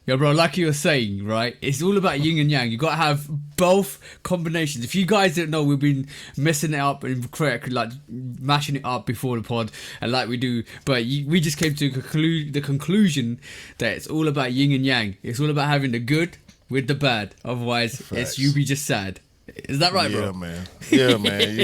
Yeah, bro, like you were saying, right? It's all about yin and yang. You gotta have both combinations. If you guys didn't know, we've been messing it up and like mashing it up before the pod, and like we do. But we just came to the conclusion that it's all about yin and yang. It's all about having the good with the bad. Otherwise, it's you Facts. be just sad. Is that right, Yeah, bro? man. Yeah, man.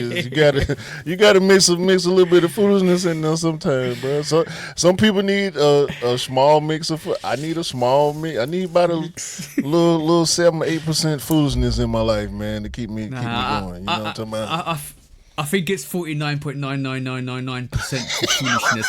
You gotta mix a little bit of foolishness in there sometimes, bro. So some people need a small mix of. I need a small mix. I need about a little 7 or 8% foolishness in my life, man, to keep me Nah, going. You know what I'm talking about? I think it's 49.99999% for foolishness.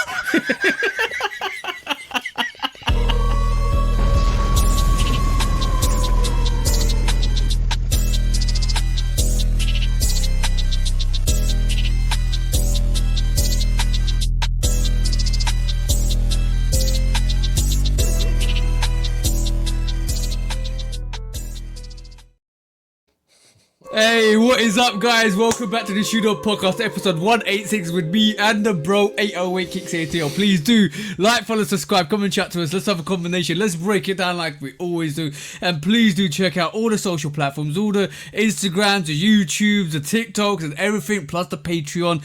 Hey, what is up, guys? Welcome back to the Shooter Podcast, episode 186 with me and the bro 808 Kicks ATL. Please do like, follow, subscribe, come and chat to us. Let's have a combination. Let's break it down like we always do. And please do check out all the social platforms, all the Instagrams, the YouTubes, the TikToks, and everything, plus the Patreon.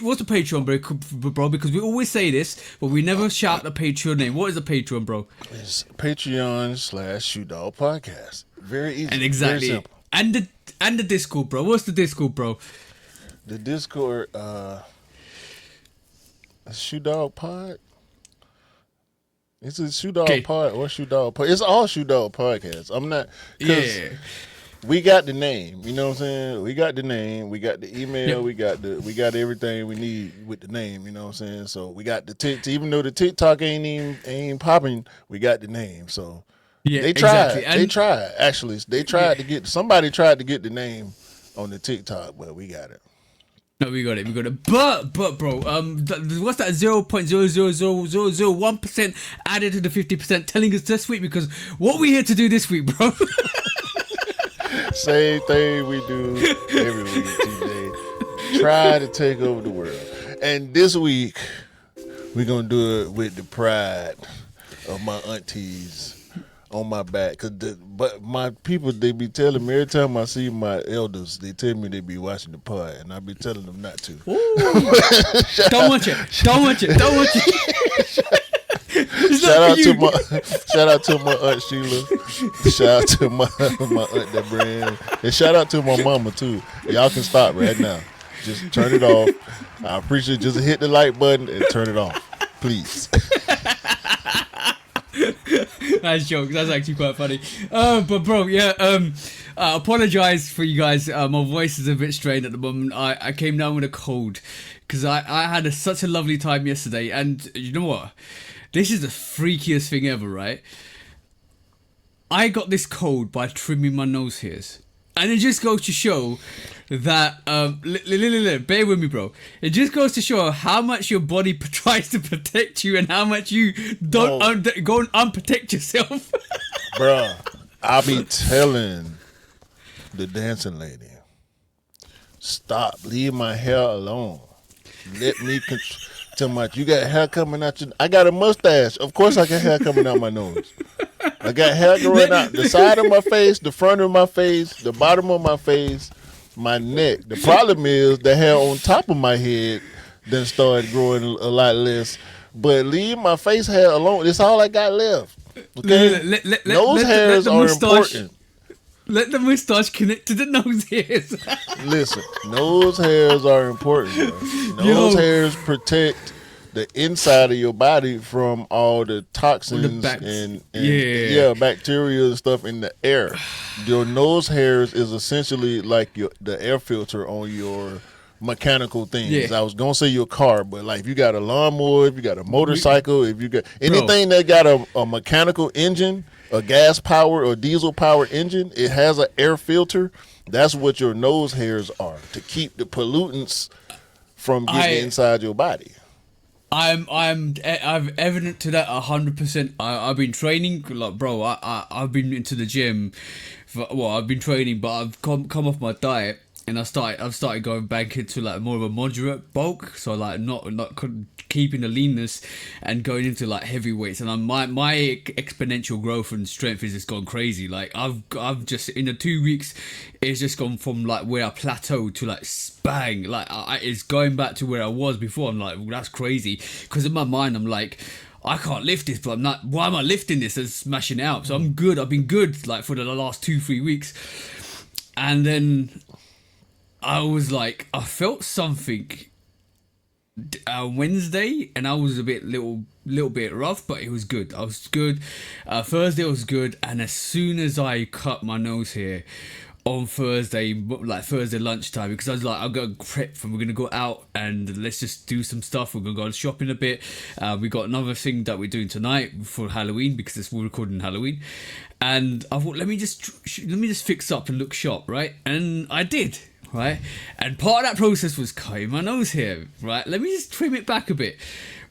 What's the Patreon, bro? Because we always say this, but we never shout the Patreon name. What is the Patreon, bro? It's Patreon/Shoot Dog Podcast. Very easy. And exactly. Very simple. And the Discord, bro. What's the Discord, bro? The Discord, Shoot Dog Pod. Is it Shoot Dog Okay. Pod or Shoot Dog Pod? It's all Shoot Dog Podcasts. I'm not. Yeah. We got the name, you know what I'm saying? We got the name, we got the email, Yeah. we got everything we need with the name, you know what I'm saying? So we got the even though the TikTok ain't popping, we got the name. So Yeah, they tried. exactly. They tried. Actually, they tried to get somebody tried to get the name on the TikTok, but we got it. No, we got it. But, bro, what's that? 0.0000001% added to the 50%, telling us this week because what we here to do this week, bro? Same thing we do every week, TJ. Try to take over the world. And this week, we're going to do it with the pride of my aunties on my back. But my people, they be telling me, every time I see my elders, they tell me they be watching the pod, and I be telling them not to. Don't watch it. Shout out to my aunt Sheila. Shout out to my aunt Deborah. And shout out to my mama too. Y'all can stop right now. Just turn it off. I appreciate it. Just hit the like button and turn it off. Please. That's jokes. That's actually quite funny. But bro, yeah. I apologize for you guys. My voice is a bit strained at the moment. I came down with a cold because I had such a lovely time yesterday. And you know what? This is the freakiest thing ever, right? I got this cold by trimming my nose hairs. And it just goes to show that, bear with me, bro. It just goes to show how much your body tries to protect you and how much you don't go and unprotect yourself. Bruh, I be telling the dancing lady, stop, leave my hair alone. Let me too much. You got hair coming out I got a mustache. Of course I got hair coming out my nose. I got hair growing out the side of my face, the front of my face, the bottom of my face, my neck. The problem is the hair on top of my head then started growing a lot less. But leave my face hair alone. It's all I got left. Okay? Nose hairs are important. Let the mustache connect to the nose hairs. Listen, nose hairs are important, bro. Nose hairs protect the inside of your body from all the toxins and bacteria and stuff in the air. Your nose hairs is essentially like the air filter on your mechanical things. Yeah. I was gonna say your car, but like if you got a lawnmower, if you got a motorcycle, if you got anything that got a mechanical engine, a gas power or diesel power engine, it has an air filter. That's what your nose hairs are, to keep the pollutants from getting inside your body. I'm evident to that 100%. I've been training, like, bro. I've been into the gym. I've been training, but I've come off my diet, and I've started going back into like more of a moderate bulk, so like not keeping the leanness and going into like heavyweights, and my exponential growth and strength has just gone crazy. Like I've just in the 2 weeks, it's just gone from like where I plateaued to like bang, like it's going back to where I was before. I'm like, well, that's crazy, because in my mind I'm like, I can't lift this, but I'm not. Why am I lifting this and smashing it out? So I'm good. I've been good like for the last 2-3 weeks, and then I was like, I felt something Wednesday, and I was a little bit rough, but it was good. I was good. Thursday was good, and as soon as I cut my nose here on Thursday, like Thursday lunchtime, because I was like, I'm gonna prep and we're gonna go out and let's just do some stuff. We're gonna go shopping a bit. We got another thing that we're doing tonight for Halloween, because we're recording Halloween, and I thought, let me just fix up and look sharp, right? And I did. Right, and part of that process was cutting my nose hair. Right, let me just trim it back a bit,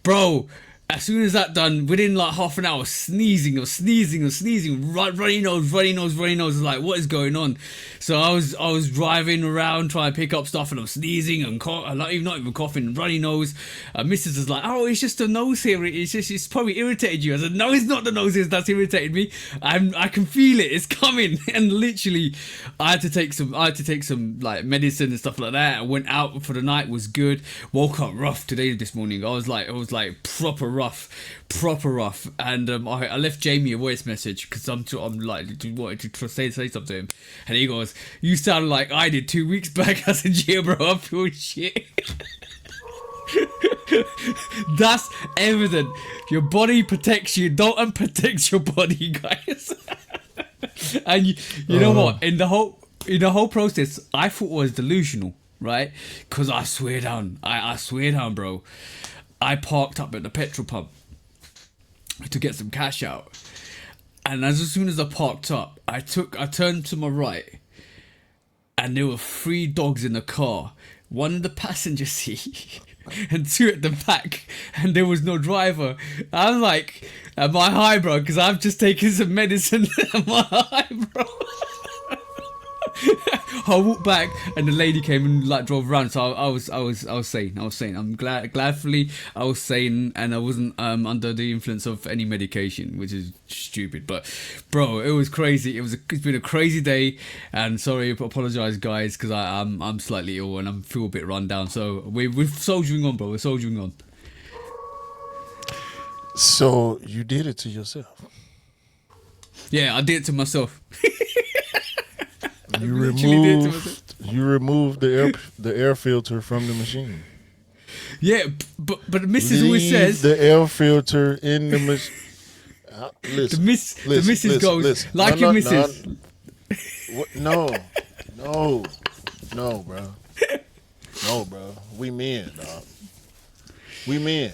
bro. As soon as that done, within like half an hour, sneezing, runny nose. Like, what is going on? So I was driving around trying to pick up stuff, and I'm sneezing and not even coughing, runny nose. Mrs. is like, oh, it's just a nose hair. It's probably irritated you. I said, no, it's not the nose hair that's irritated me. I can feel it. It's coming. And literally, I had to take some like medicine and stuff like that. I went out for the night. Was good. Woke up rough this morning. I was like proper rough, and I left Jamie a voice message because I'm like wanted to say something to him, and he goes, "You sound like I did 2 weeks back." I said, "Yeah, bro, I feel shit." That's evident. Your body protects you. Don't unprotect your body, guys. And you know what? In the whole process, I thought it was delusional, right? Because I swear down, bro. I parked up at the petrol pump to get some cash out, and as soon as I parked up, I turned to my right, and there were 3 dogs in the car, one in the passenger seat and 2 at the back, and there was no driver. I'm like, am I high, bro? Because I've just taken some medicine. Am I high, bro? I walked back, and the lady came and like drove around. So I was sane. I'm gladfully I was sane, and I wasn't under the influence of any medication, which is stupid. But bro, it was crazy. It's been a crazy day, and sorry, apologize, guys, because I'm slightly ill and I feel a bit run down. So we're soldiering on, bro. We're soldiering on. So you did it to yourself. Yeah, I did it to myself. You removed the air filter from the machine. Yeah, but the missus always says the air filter in the machine. The missus goes like your missus. No, bro. No, bro. We men, dog. We men.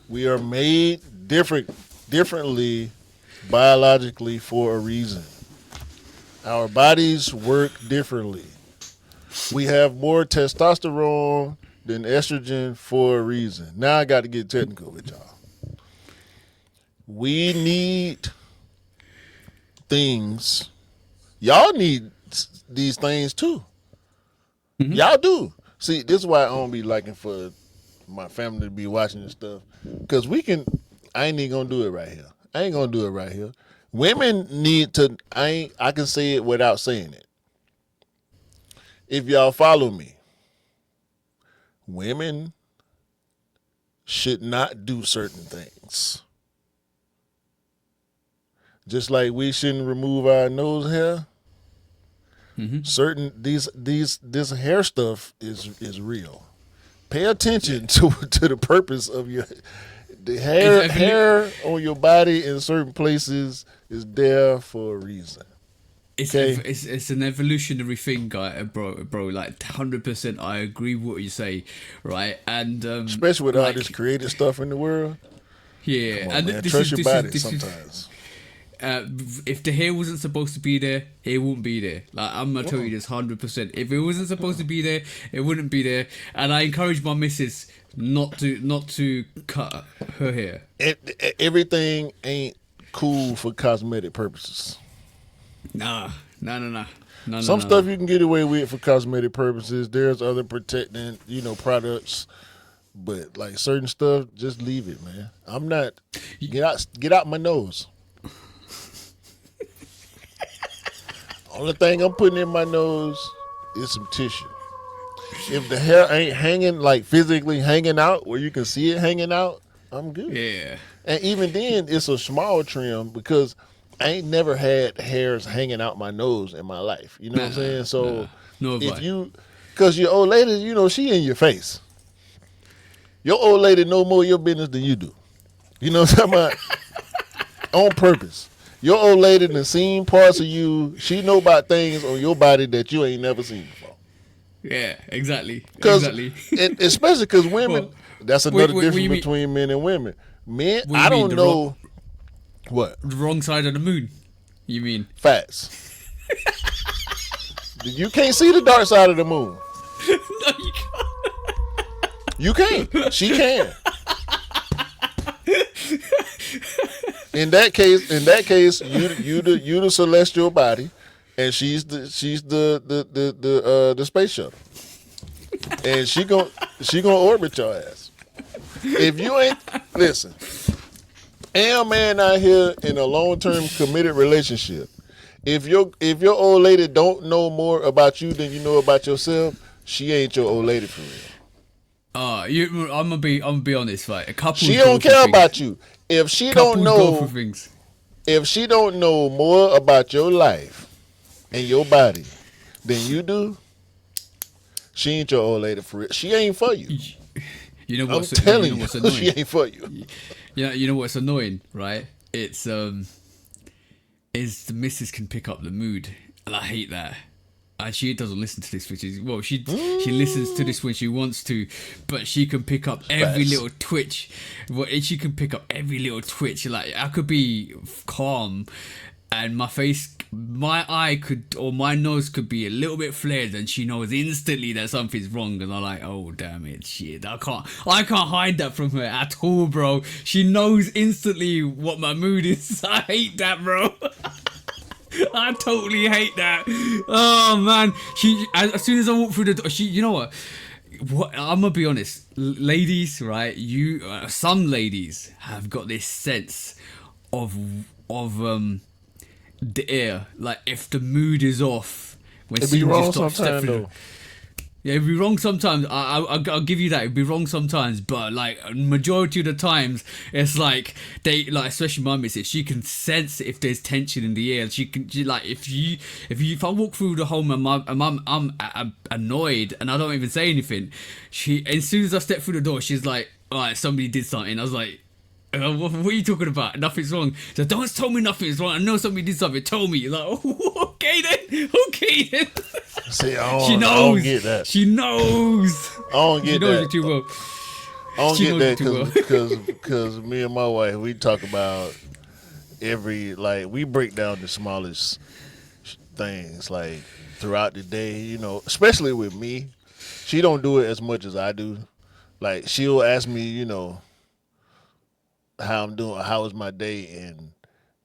We are made differently biologically for a reason. Our bodies work differently. We have more testosterone than estrogen for a reason. Now I got to get technical with y'all. We need things. Y'all need these things too. Mm-hmm. Y'all do. See, this is why I don't be liking for my family to be watching this stuff. Because I ain't even going to do it right here. Women need to, I can say it without saying it. If y'all follow me, women should not do certain things. Just like we shouldn't remove our nose hair. Mm-hmm. This hair stuff is real. Pay attention to the purpose of the hair on your body in certain places is there for a reason. It's an evolutionary thing, guy, bro. Like 100%, I agree with what you say, right? And especially with all this creative stuff in the world. Yeah, on, and man. Trust your body sometimes. If the hair wasn't supposed to be there, it wouldn't be there. Like, I'm gonna tell you this 100%. If it wasn't supposed to be there, it wouldn't be there. And I encourage my missus not to cut her hair. Everything ain't cool for cosmetic purposes. Nah, No. Some stuff you can get away with for cosmetic purposes. There's other protecting, products. But like certain stuff, just leave it, man. I'm not get out my nose. Only thing I'm putting in my nose is some tissue. If the hair ain't hanging, like physically hanging out where you can see it hanging out, I'm good. Yeah. And even then, it's a small trim because I ain't never had hairs hanging out my nose in my life. You know what I'm saying? So because your old lady, she in your face. Your old lady know more of your business than you do. You know what I'm talking about? On purpose. Your old lady done seen parts of you. She know about things on your body that you ain't never seen before. Yeah, exactly. Especially because women, that's another difference between men and women. Men, I don't know. What? The wrong side of the moon, you mean? Facts. You can't see the dark side of the moon. No, you can't. You can't. She can. In that case, you the celestial body, and she's the space shuttle, and she gonna orbit your ass. If you ain't listen, a man out here in a long-term committed relationship, if your old lady don't know more about you than you know about yourself, she ain't your old lady for real. I'm gonna be honest, right? A couple. She don't care about you. If she don't know, if she don't know more about your life and your body than you do, she ain't your old lady for real. She ain't for you. You know what's annoying? She ain't for you. Yeah, you know what's annoying, right? It's is the missus can pick up the mood, and I hate that. She doesn't listen to this, which is she listens to this when she wants to, but she can pick up every little twitch. She can pick up every little twitch. Like I could be calm, and my eye could or my nose could be a little bit flared, and she knows instantly that something's wrong. And I'm like, oh damn it, shit! I can't hide that from her at all, bro. She knows instantly what my mood is. I hate that, bro. I totally hate that. Oh man, as soon as I walk through the door, you know what? I'm gonna be honest, ladies, right? Some ladies have got this sense of the air. Like if the mood is off, when it'd be wrong sometimes though. Yeah, it'd be wrong sometimes. I'll give you that. It'd be wrong sometimes, but like majority of the times, it's like especially my missus, she can sense if there's tension in the air. If I walk through the home and I'm annoyed and I don't even say anything, as soon as I step through the door, she's like, all right, somebody did something. I was like, what are you talking about? Nothing's wrong. So don't tell me nothing's wrong. I know somebody did something. Tell me. Like, oh, okay then. See, she knows. I don't get that. She knows. I don't get that. She knows it too well. I don't get that because me and my wife, we talk about we break down the smallest things like throughout the day, especially with me. She don't do it as much as I do. Like she'll ask me, how I'm doing, how was my day, and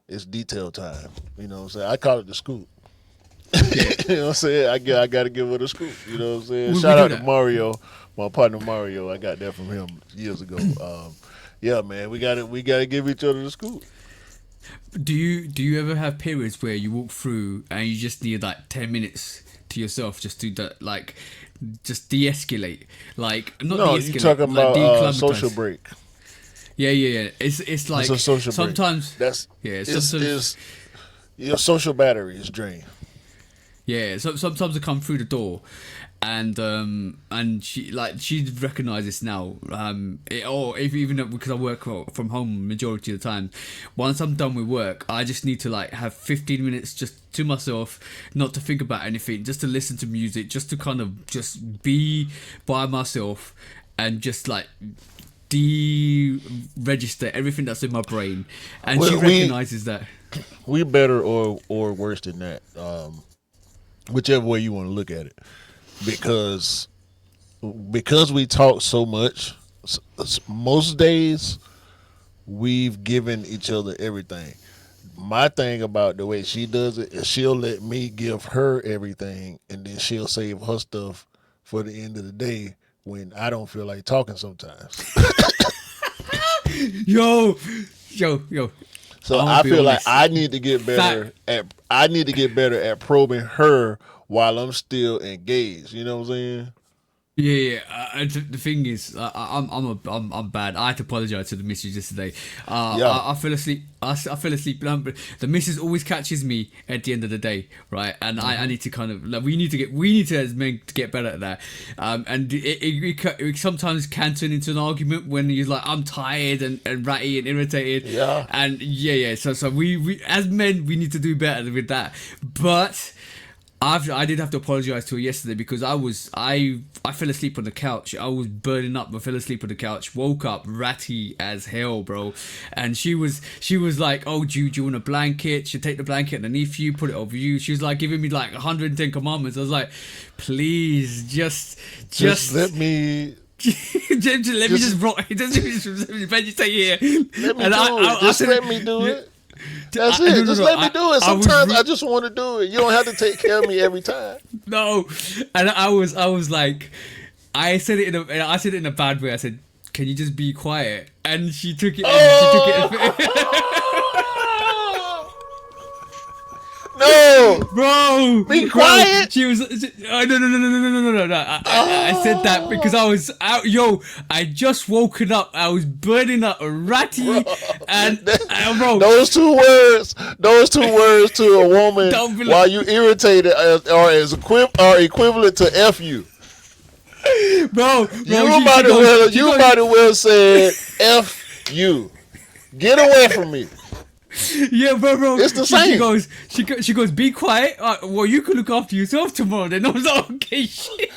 it's detail time. You know what I'm saying? I call it the scoop. You know what I'm saying? I got to give her the scoop. You know what I'm saying? Shout out to Mario, my partner Mario. I got that from him years ago. Yeah, man, we got to give each other the scoop. Do you ever have periods where you walk through and you just need like 10 minutes to yourself just to just de-escalate? Like not no, de-escalate. You talking about social break? Yeah. It's like it's a social sometimes break. It's your social battery is drained. Yeah, so sometimes I come through the door, and she recognises now. Even because I work from home majority of the time, once I'm done with work, I just need to have 15 minutes just to myself, not to think about anything, just to listen to music, just to kind of just be by myself, and just de-register everything that's in my brain, and she recognises that. We better or worse than that. Whichever way you want to look at it, because we talk so much, most days we've given each other everything. My thing about the way she does it is she'll let me give her everything, and then she'll save her stuff for the end of the day when I don't feel like talking sometimes. Yo, yo. So I'll I be feel like honest. I need to get better at probing her while I'm still engaged. You know what I'm saying? Yeah, yeah. The thing is, I'm bad. I had to apologize to the missus yesterday. Yeah. I fell asleep. I fell asleep. But the missus always catches me at the end of the day, right? And I need to kind of like we need to as men to get better at that. And it sometimes can turn into an argument when you're like I'm tired and ratty and irritated. Yeah. And yeah. So we as men we need to do better with that. But I did have to apologize to her yesterday because I fell asleep on the couch. I was burning up. I fell asleep on the couch. Woke up ratty as hell, bro. And she was like, "Oh, do you want a blanket? She'll take the blanket underneath you, put it over you." She was like giving me like 110 commandments. I was like, "Please, just let me let me just rock. Just vegetate here." let me do it. Just let me do it. That's it. No, Just no. let me do it. I was Sometimes re- I just want to do it. You don't have to take care of me every time. No, and I was like, I said it in a bad way. I said, "Can you just be quiet?" And she took it. No, Bro, be quiet. She was. No. I said that because I was out. Yo, I just woken up. I was burning up ratty, and bro, those two words to a woman Don't be while you irritated are equivalent to F you. bro, You might as well said F you. Get away from me. Yeah, bro. It's the same. She goes, be quiet. Well, you can look after yourself tomorrow. Then I was like, okay, shit.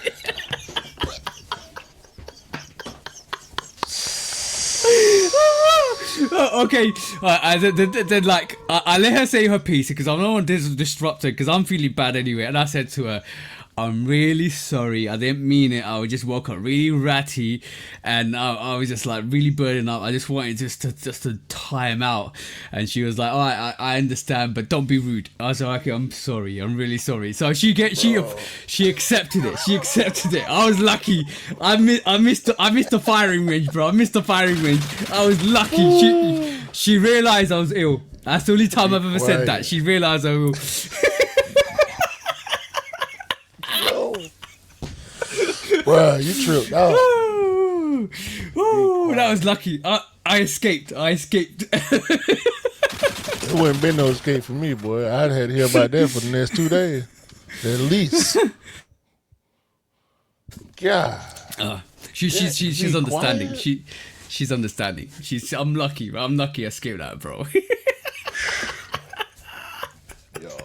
Okay. Then like I let her say her piece because I don't want to disrupt her because I'm feeling bad anyway. And I said to her, "I'm really sorry. I didn't mean it. I just woke up really ratty, and I was just like really burning up. I just wanted just to time out." And she was like, "Oh, I understand, but don't be rude." I was like, "Okay, I'm sorry. I'm really sorry." So she accepted it. She accepted it. I was lucky. I missed the firing range, bro. I missed the firing range. I was lucky. She realized I was ill. That's the only time I've ever said that. She realized I was ill. Bro, you tripped out. Oh, that was lucky. I escaped. It wouldn't been no escape for me, boy. I'd had to hear about that for the next 2 days, at least. God. She's understanding. Quiet. She's understanding. I'm lucky. I'm lucky I escaped that, bro. Yo.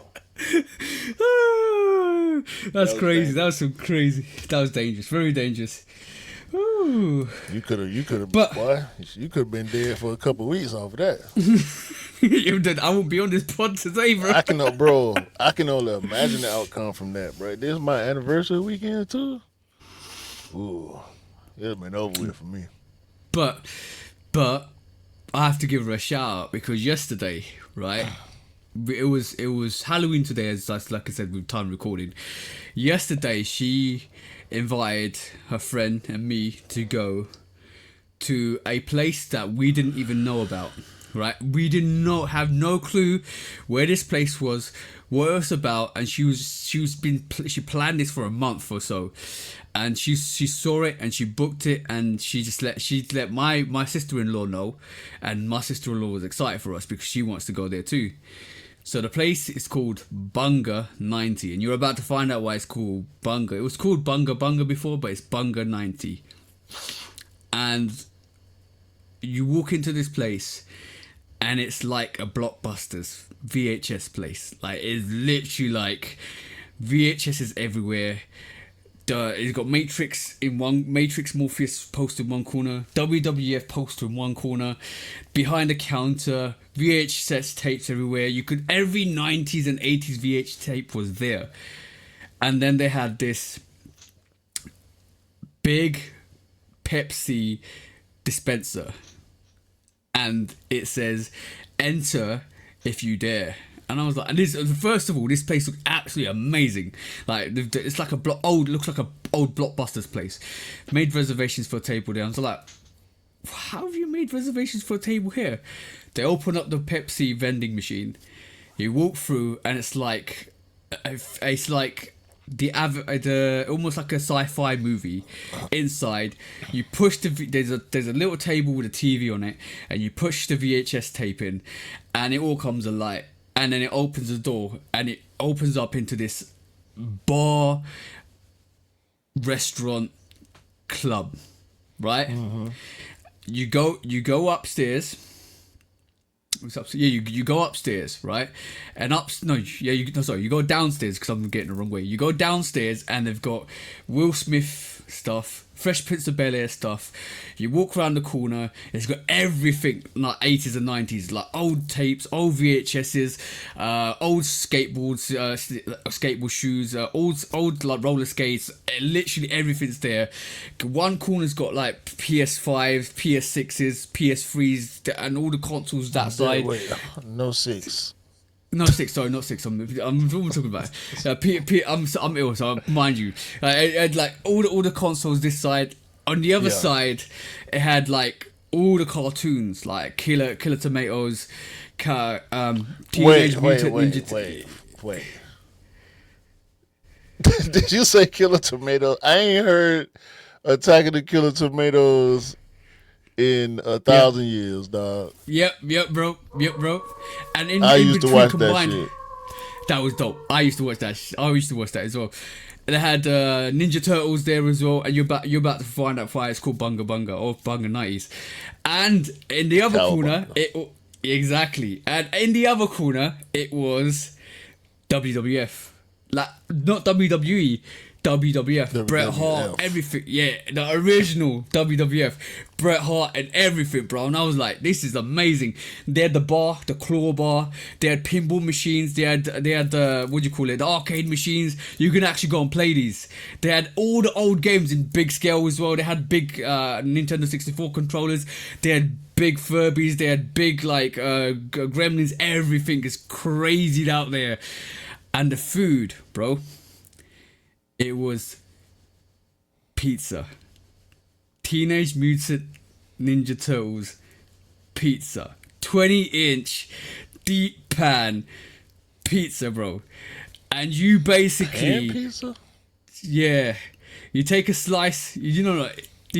That's crazy. That was some crazy. That was dangerous. Very dangerous. Ooh. You could have, But- boy. You could have been dead for a couple of weeks off of that. I won't be on this pod today, bro. I can only imagine the outcome from that, bro. This is my anniversary weekend too. Ooh, it'd been over with for me. But I have to give her a shout out because yesterday, right? It was Halloween today, as like I said, with time recording. Yesterday, she invited her friend and me to go to a place that we didn't even know about. Right, we have no clue where this place was, what it was about, and she planned this for a month or so, and she saw it and she booked it, and she let my sister-in-law know, and my sister-in-law was excited for us because she wants to go there too. So the place is called Bunga 90, and you're about to find out why it's called Bunga. It was called Bunga before, but it's Bunga 90, and you walk into this place. And it's like a Blockbusters VHS place. Like, it's literally like VHS is everywhere. It's got Matrix Morpheus poster in one corner, WWF poster in one corner, behind the counter, VHS tapes everywhere. Every 90s and 80s VH tape was there. And then they had this big Pepsi dispenser. And it says, enter if you dare. And I was like, and this, first of all, this place looked absolutely amazing. Like it's like looks like a old Blockbusters place. Made reservations for a table there. I was like, how have you made reservations for a table here? They open up the Pepsi vending machine. You walk through, and it's like the almost like a sci-fi movie. Inside, you push there's a little table with a TV on it, and you push the VHS tape in, and it all comes alight. And then it opens the door, and it opens up into this bar, restaurant, club, right? Mm-hmm. You go upstairs. Yeah, you go upstairs, right? And you go downstairs because I'm getting the wrong way. You go downstairs, and they've got Will Smith stuff, Fresh Prince of Bel-Air stuff. You walk around the corner, it's got everything like 80s and 90s, like old tapes, old VHSs, old skateboards, skateboard shoes, old like roller skates. Literally everything's there. One corner's got like PS5s, PS6s, PS3s, and all the consoles that side. Wait, no six. No, six. Sorry, not six. I'm talking about. I'm ill, so mind you. It had like all the consoles this side. On the other side, it had like all the cartoons, like Killer Tomatoes, Teenage Mutant Ninja. Wait. Did you say Killer Tomatoes? I ain't heard Attack of the Killer Tomatoes in 1,000 years, dog. Yep, bro. And I used to watch that shit. That was dope. I used to watch that. I used to watch that as well. And they had Ninja Turtles there as well. And you're about to find out why it's called Bunga Bunga or Bunga 90s. And in the other corner, exactly. And in the other corner, it was WWF. Like not WWE. WWF, Bret Hart, everything. Yeah, the original WWF, Bret Hart and everything, bro. And I was like, this is amazing. They had the bar, the claw bar. They had pinball machines. They had the what do you call it? The arcade machines. You can actually go and play these. They had all the old games in big scale as well. They had big Nintendo 64 controllers. They had big Furbies. They had big like Gremlins. Everything is crazy out there. And the food, bro. It was pizza. Teenage Mutant Ninja Turtles pizza. 20-inch deep pan pizza, bro. And you basically... Pan pizza? Yeah. You take a slice. You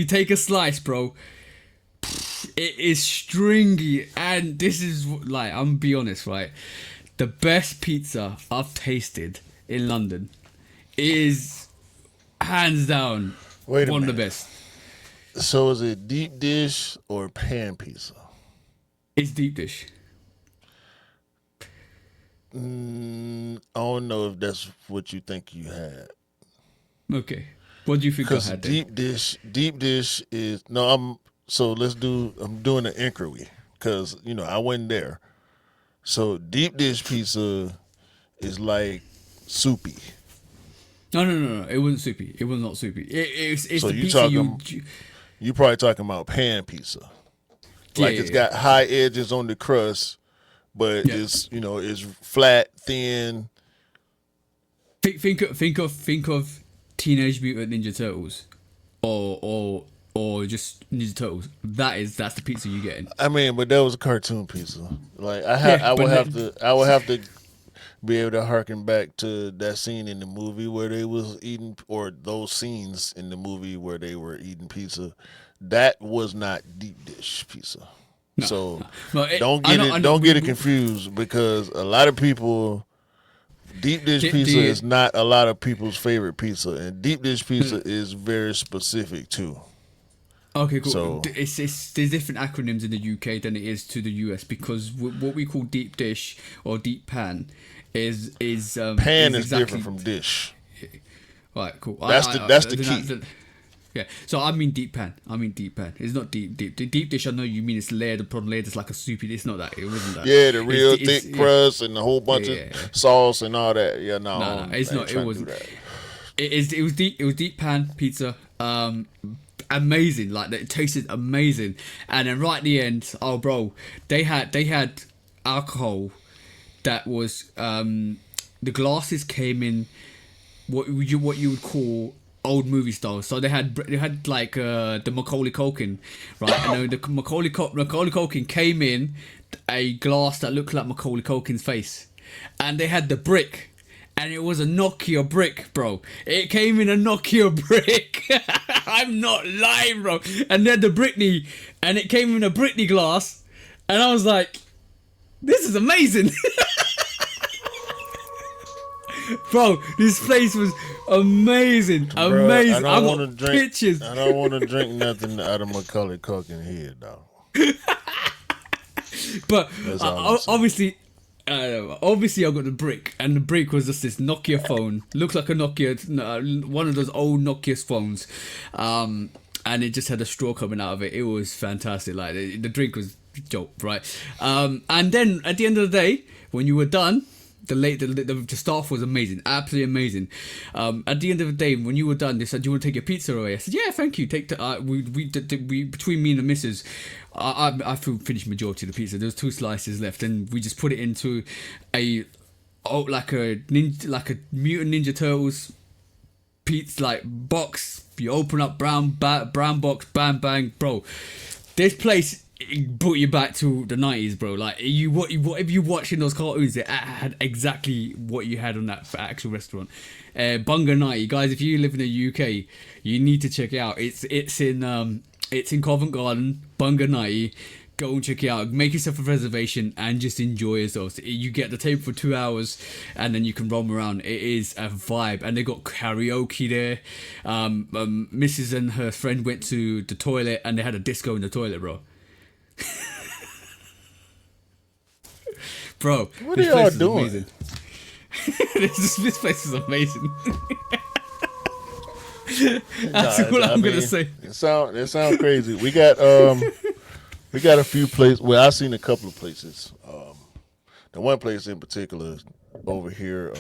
take a slice, bro. It is stringy. And this is, like, I'm gonna be honest, right? The best pizza I've tasted in London is hands down one of the best. So is it deep dish or pan pizza? It's deep dish. I don't know if that's what you think you had. Okay. What do you think I had? Deep dish is I'm doing an inquiry because I wasn't there. So deep dish pizza is like soupy. No. It wasn't soupy. It was not soupy. It's so the pizza you probably talking about pan pizza. Like it's got high edges on the crust, but it's it's flat, thin. Think of Teenage Mutant Ninja Turtles, or just Ninja Turtles. That's the pizza you're getting. I mean, but that was a cartoon pizza. Like I would have to be able to harken back to that scene in the movie where they was eating, or those scenes in the movie where they were eating pizza. That was not deep dish pizza. Don't get it confused, because a lot of people, deep dish pizza is not a lot of people's favorite pizza, and deep dish pizza is very specific too. Okay, cool. So, there's different acronyms in the UK than it is to the US, because what we call deep dish or deep pan is pan is exactly different from dish. Right, cool. That's the key. Yeah, so I mean deep pan. It's not deep. The deep dish, I know you mean it's layered upon layered. It's like a soupy. It's not that. It wasn't that. Yeah, the real thick crust and a whole bunch of sauce and all that. Yeah, no, it's not. It wasn't. It was deep. It was deep pan pizza. Amazing. Like, it tasted amazing. And then right at the end, oh bro, they had alcohol that was the glasses came in what you would call old movie style. So they had like the Macaulay Culkin, right? And then the Macaulay Culkin came in a glass that looked like Macaulay Culkin's face, and they had the brick. And it was a Nokia brick, bro. It came in a Nokia brick. I'm not lying, bro. And then the Britney, and it came in a Britney glass. And I was like, this is amazing. Bro, this place was amazing. Bro, Amazing. I wanna got pictures. I don't want to drink nothing out of Macaulay Culkin head, dog. But That's all I'm saying. obviously I got the brick, and the brick was just this Nokia phone. Looks like a Nokia, one of those old Nokia phones, and it just had a straw coming out of it. It was fantastic. Like the drink was dope, right? And then at the end of the day, when you were done, the staff was amazing, absolutely amazing. At the end of the day, when you were done, they said, "Do you want to take your pizza away?" I said, "Yeah, thank you." Take the we between me and the missus, I finished majority of the pizza. There was 2 slices left, and we just put it into like a Mutant Ninja Turtles pizza like box. You open up brown box, bang bang, bro. This place, it brought you back to the 90s, bro. Like whatever you watching those cartoons, it had exactly what you had on that actual restaurant. Bunga 90, guys. If you live in the UK, you need to check it out. It's in Covent Garden, Bunga 90. Go and check it out. Make yourself a reservation and just enjoy yourself. So you get the table for 2 hours, and then you can roam around. It is a vibe, and they got karaoke there. Mrs. and her friend went to the toilet, and they had a disco in the toilet, bro. Bro, What are y'all doing? Amazing. this place is amazing. That's all I'm gonna say. It sound crazy. We got a few places. Well, I've seen a couple of places. The one place in particular over here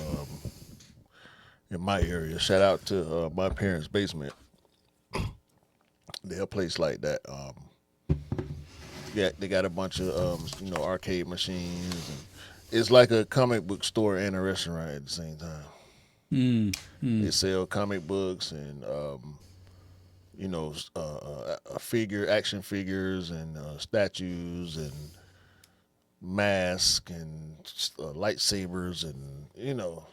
in my area. Shout out to my parents' basement. They're a place like that. Yeah, they got a bunch of arcade machines. And it's like a comic book store and a restaurant at the same time. They sell comic books and action figures and statues and masks and lightsabers and all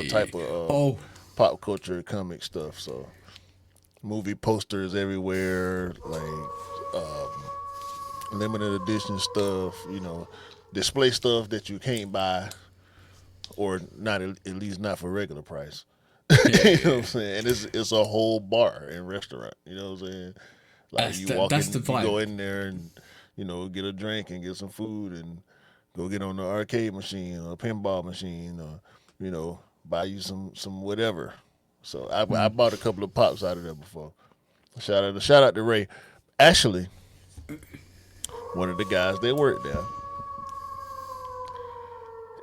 type of pop culture comic stuff. So movie posters everywhere, like limited edition stuff, display stuff that you can't buy or not, at least not for regular price. You know what I'm saying? And it's a whole bar and restaurant. You know what I'm saying? Like That's the vibe. you go in there and get a drink and get some food and go get on the arcade machine or a pinball machine or buy you some whatever. So I bought a couple of pops out of there before. Shout out to Ray. Actually, one of the guys that worked there.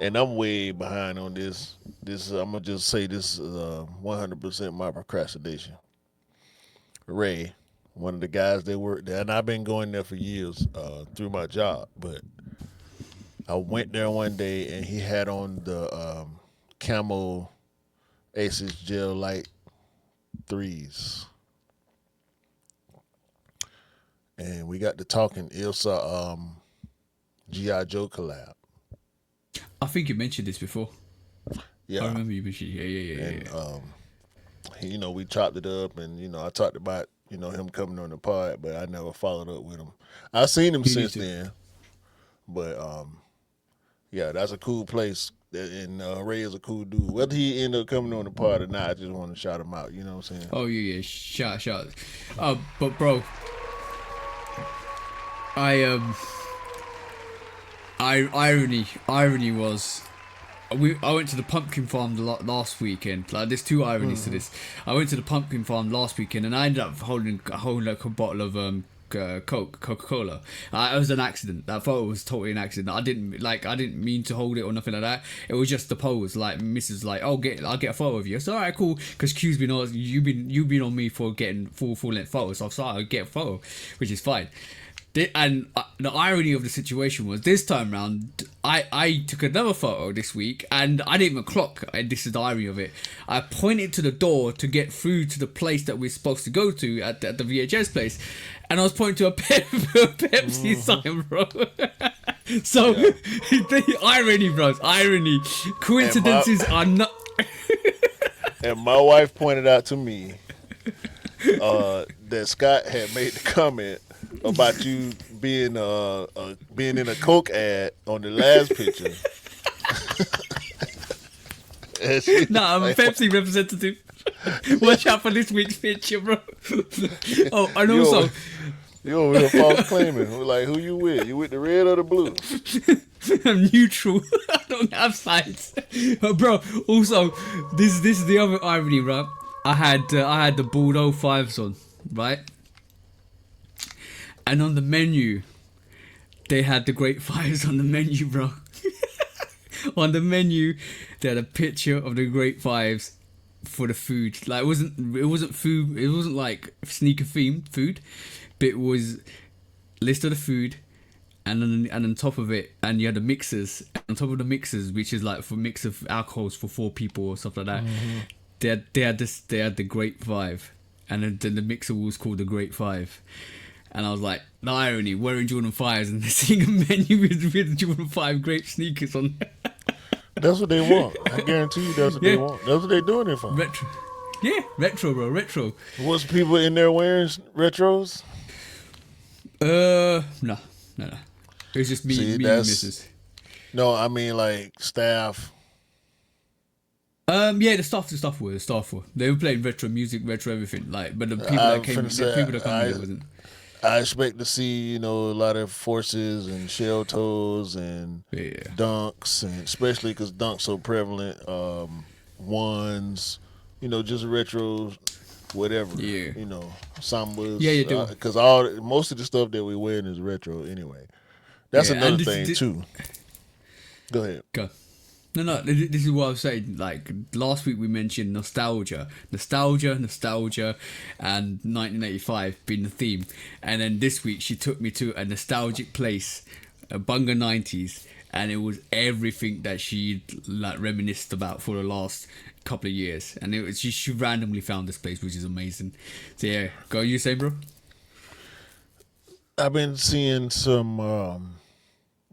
And I'm way behind on this. I'm gonna just say this is 100% my procrastination. Ray, one of the guys that worked there, and I've been going there for years through my job. But I went there one day and he had on the Camo Aces Gel Light 3s, and we got to talking. Ilsa G.I. Joe collab. I think you mentioned this before. Yeah, I remember you mentioned. Yeah. And we chopped it up, and I talked about him coming on the pod, but I never followed up with him. I've seen him since then, but yeah, that's a cool place, and Ray is a cool dude. Whether he end up coming on the pod or not, I just want to shout him out. You know what I'm saying? Oh yeah, shout. But bro, irony was, I went to the pumpkin farm last weekend. Like, there's 2 ironies to this. I went to the pumpkin farm last weekend, and I ended up holding like a bottle of Coca-Cola. It was an accident. I thought it was totally an accident. I didn't mean to hold it or nothing like that. It was just the pose. Like, Mrs. like, I'll get a photo of you. So alright, cool. Because Q's been on on me for getting full length photos. So I thought I'd get a photo, which is fine. And the irony of the situation was this time round, I took another photo this week and I didn't even clock. And this is the irony of it. I pointed to the door to get through to the place that we're supposed to go to at the VHS place, and I was pointing to a Pepsi sign, bro. So the irony, bros, irony. Coincidences are not. And my wife pointed out to me that Scott had made the comment about you being in a Coke ad on the last picture. Nah, I'm a Pepsi representative. Watch out for this week's picture, bro. Oh, and also, you over here false claiming. Like, who you with? You with the red or the blue? I'm neutral. I don't have sides, bro. Also, this is the other irony, right? I had the Bordeaux fives on, right? And on the menu, they had the Great Fives on the menu, bro. On the menu, they had a picture of the Great Fives for the food. Like it wasn't food. It wasn't like sneaker themed food, but it was list of the food, and then on top of it, and you had the mixers. On top of the mixers, which is like for mix of alcohols for 4 people or stuff like that. Mm-hmm. They had the Great Five, and then the mixer was called the Great Five. And I was like, the irony, wearing Jordan 5s and seeing a menu with Jordan 5 grape sneakers on. That's what they want. I guarantee you that's what they want. That's what they're doing it for. Retro. Yeah, retro, bro, retro. Was people in there wearing retros? No. It was just me and Mrs. No, I mean like staff. Yeah, the staff were. They were playing retro music, retro everything. Like, but the people that came in there wasn't. I expect to see, a lot of Forces and Shell Toes and Dunks, and especially because Dunks so prevalent. Ones, just retro, whatever. Yeah. Sambas. Yeah, you do. Because most of the stuff that we wearing is retro anyway. That's another thing too. Go ahead. Go. No, this is what I was saying. Like, last week we mentioned nostalgia, and 1985 being the theme. And then this week she took me to a nostalgic place, a Bunga 90s, and it was everything that she like reminisced about for the last couple of years. And it was she randomly found this place, which is amazing. So yeah, go you say, bro? I've been seeing some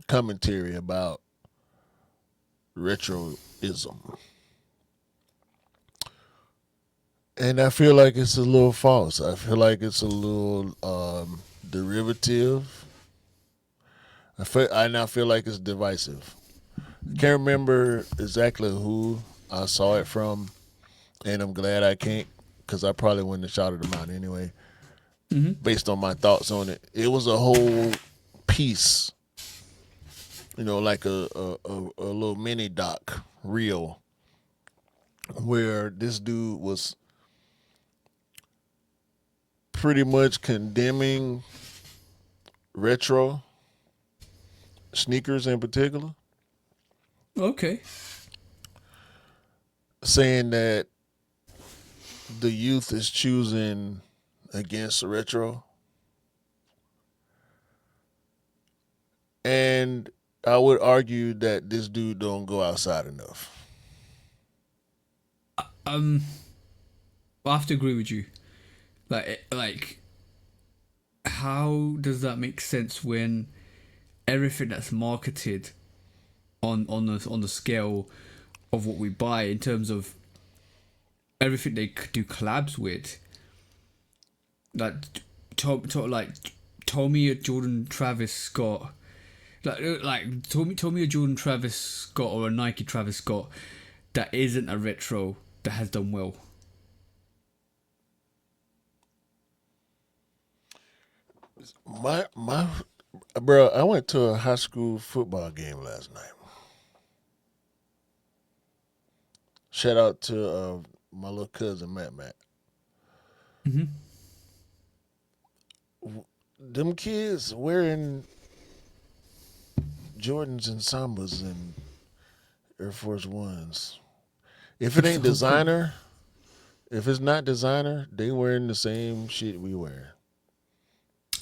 commentary about retroism, and I feel like it's a little false. I feel like it's a little derivative. I now feel like it's divisive. Can't remember exactly who I saw it from, and I'm glad I can't, because I probably wouldn't have shouted them out anyway. Mm-hmm. Based on my thoughts on it, it was a whole piece. Like a little mini doc reel where this dude was pretty much condemning retro sneakers in particular. Okay. Saying that the youth is choosing against retro. And I would argue that this dude don't go outside enough. I have to agree with you. Like, how does that make sense when everything that's marketed on the scale of what we buy in terms of everything they do collabs with, like Tommy or Jordan Travis Scott. Like told me a Jordan Travis Scott or a Nike Travis Scott that isn't a retro that has done well. My bro, I went to a high school football game last night. Shout out to my little cousin Matt. Mm-hmm. Them kids wearing Jordans and Sambas and Air Force Ones. If it ain't designer, if it's not designer, they wearing the same shit we wear.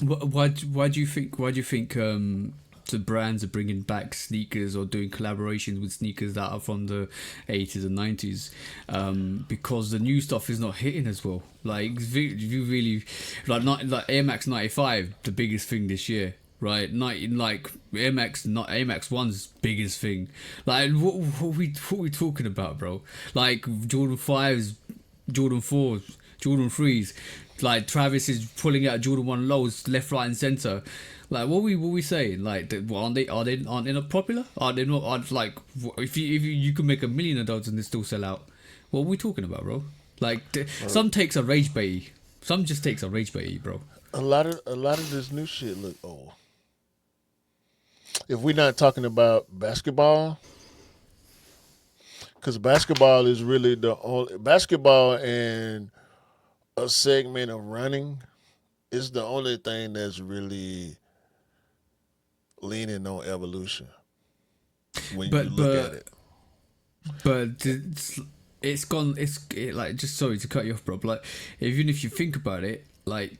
Why do you think? Why do you think the brands are bringing back sneakers or doing collaborations with sneakers that are from the 80s and 90s? Because the new stuff is not hitting as well. Like you really like Air Max 95, the biggest thing this year. Right, like Air Max, not Air Max 1's biggest thing. Like, what we talking about, bro? Like Jordan 5's, Jordan 4's, Jordan 3's. Like Travis is pulling out Jordan 1 lows left, right, and center. Like, what we saying? Like, aren't they not popular? Are they not? Like, if you could make $1 million of those and they still sell out, what are we talking about, bro? Like, some takes are rage baity. Some just takes are rage baity, bro. A lot of this new shit look old. If we're not talking about basketball, because basketball is really the only basketball and a segment of running is the only thing that's really leaning on evolution when you look at it. But it's gone. Like, just sorry to cut you off, bro. But like, even if you think about it, like,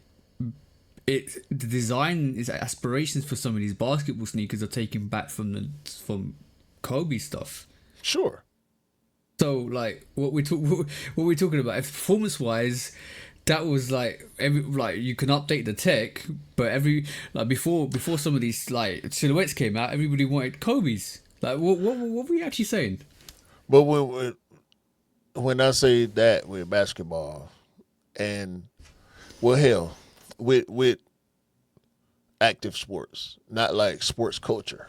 the design is aspirations for some of these basketball sneakers are taken back from Kobe stuff. Sure. So like what we're talking about, if performance wise, that was like you can update the tech, but before some of these like silhouettes came out, everybody wanted Kobe's. Like what were we actually saying? But when I say that with basketball, and well, hell, with active sports, not like sports culture.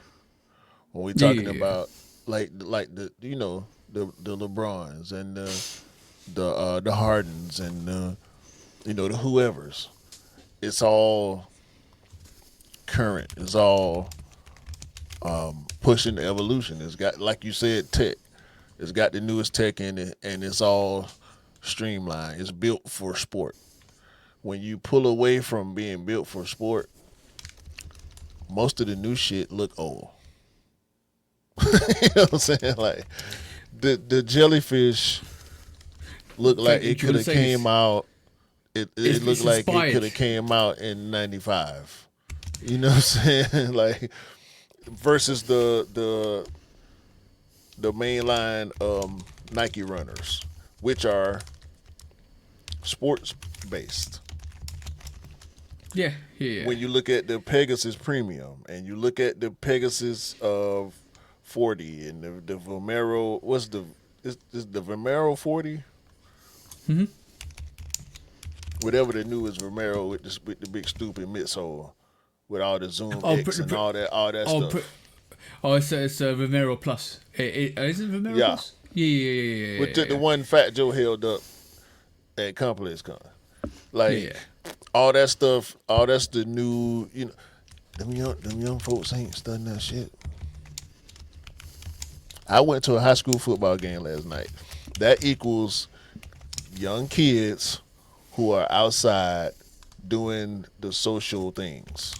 When we're talking about like the the LeBrons and the Hardens and the whoever's, it's all current. It's all pushing the evolution. It's got, like you said, tech. It's got the newest tech in it, and it's all streamlined. It's built for sport. When you pull away from being built for sport, most of the new shit look old. You know what I'm saying? Like the jellyfish look like it could have came out. It looked like it could have came out in '95. You know what I'm saying? Like versus the mainline Nike runners, which are sports based. Yeah. When you look at the Pegasus Premium and you look at the Pegasus of 40 and the Vomero, is the Vomero 40? Mm-hmm. Whatever the newest Vomero with the big stupid midsole with all the Zoom X and all that stuff. It's Vomero Plus. Is it Vomero Plus? Yeah. With the one Fat Joe held up at ComplexCon. Like all that stuff, all that's the new, them young folks ain't studying that shit. I went to a high school football game last night. That equals young kids who are outside doing the social things.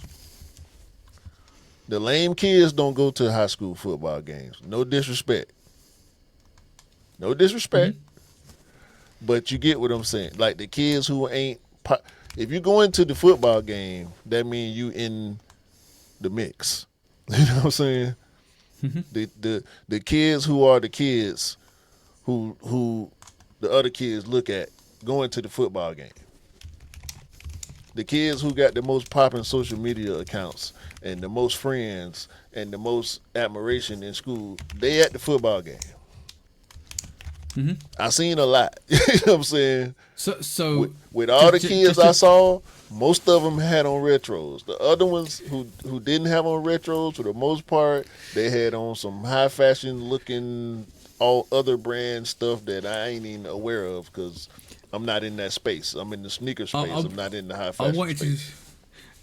The lame kids don't go to high school football games. No disrespect. Mm-hmm. But you get what I'm saying. Like the kids who ain't, if you go into the football game, that means you in the mix. You know what I'm saying? Mm-hmm. The kids who are the kids who the other kids look at going to the football game. The kids who got the most popping social media accounts and the most friends and the most admiration in school, they at the football game. Mm-hmm. I seen a lot. You know what I'm saying? So with all the kids I saw, most of them had on retros. The other ones who didn't have on retros, for the most part, they had on some high fashion looking all other brand stuff that I ain't even aware of because I'm not in that space. I'm in the sneaker space. I'm not in the high fashion space.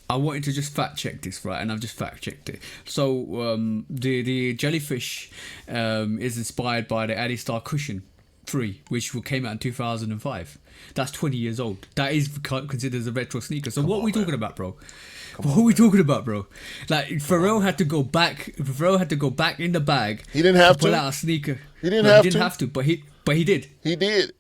I wanted to just fact check this, right? And I've just fact checked it. So the jellyfish is inspired by the Adistar Cushion 3, which came out in 2005. That's 20 years old. That is considered as a retro sneaker. So what are we talking about, bro? What are we talking about, bro? Like Pharrell had to go back. Pharrell had to go back in the bag. He didn't have to pull out a sneaker. He didn't have to. He didn't have to, but he did. He did.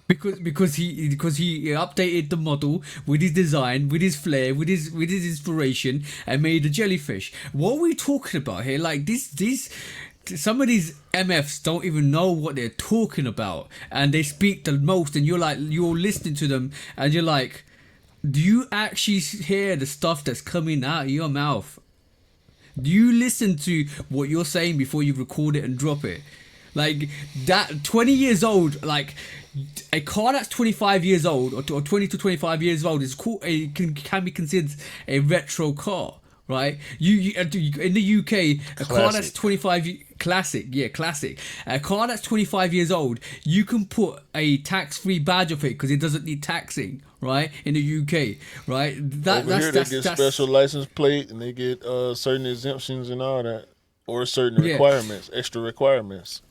because he updated the model with his design, with his flair, with his inspiration, and made a jellyfish. What are we talking about here? Like these some of these MFs don't even know what they're talking about, and they speak the most, and you're listening to them, and you're like, do you actually hear the stuff that's coming out of your mouth? Do you listen to what you're saying before you record it and drop it? Like that 20 years old, like a car that's 25 years old or 20 to 25 years old is cool. It can be considered a retro car, right? You in the UK, a car that's 25 classic. A car that's 25 years old, you can put a tax-free badge of it because it doesn't need taxing, right? In the UK, right? Over here, they get special license plate and they get certain exemptions and all that, or certain requirements, extra requirements.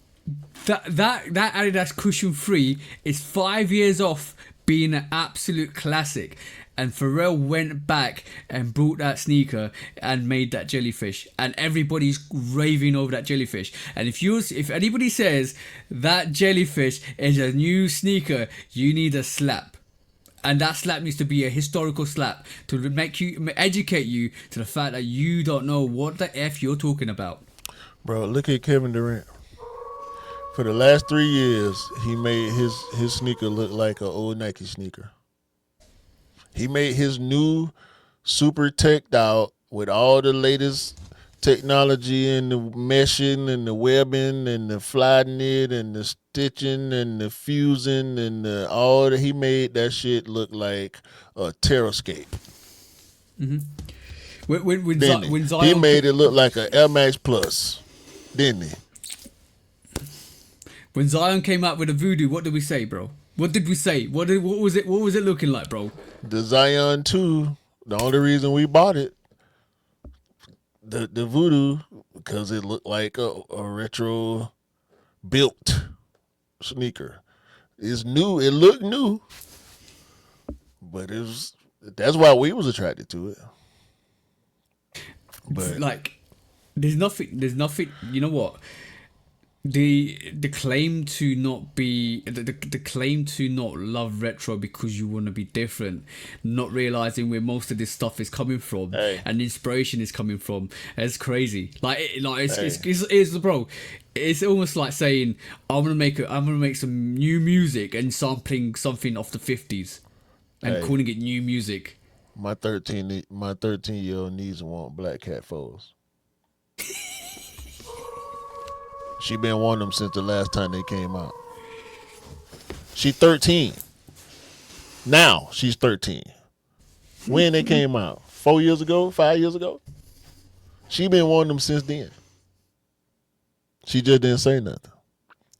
That Adidas cushion free is 5 years off being an absolute classic, and Pharrell went back and brought that sneaker and made that jellyfish, and everybody's raving over that jellyfish. And if anybody says that jellyfish is a new sneaker, you need a slap. And that slap needs to be a historical slap to educate you to the fact that you don't know what the F you're talking about. Bro, look at Kevin Durant. For the last 3 years, he made his sneaker look like an old Nike sneaker. He made his new super teched out with all the latest technology and the meshing and the webbing and the fly knit and the stitching and the fusing and he made that shit look like a terrascape. Mm-hmm. When Zion, he made it look like an Air Max Plus, didn't he? When Zion came out with a Voodoo, what did we say, bro? What did we say? What was it? What was it looking like, bro? The Zion 2. The only reason we bought it, the Voodoo, because it looked like a retro built sneaker. It's new. It looked new, but that's why we was attracted to it. But like, there's nothing. You know what? The claim to not be the claim to not love retro because you want to be different, not realizing where most of this stuff is coming from and inspiration is coming from, it's crazy. It's bro. It's almost like saying I'm gonna make some new music and sampling something off the 50s and calling it new music. My 13-year-old niece want Black Cat foes. She been wanting them since the last time they came out. She's 13. Now she's 13. When they came out? 4 years ago? 5 years ago? She been wanting them since then. She just didn't say nothing.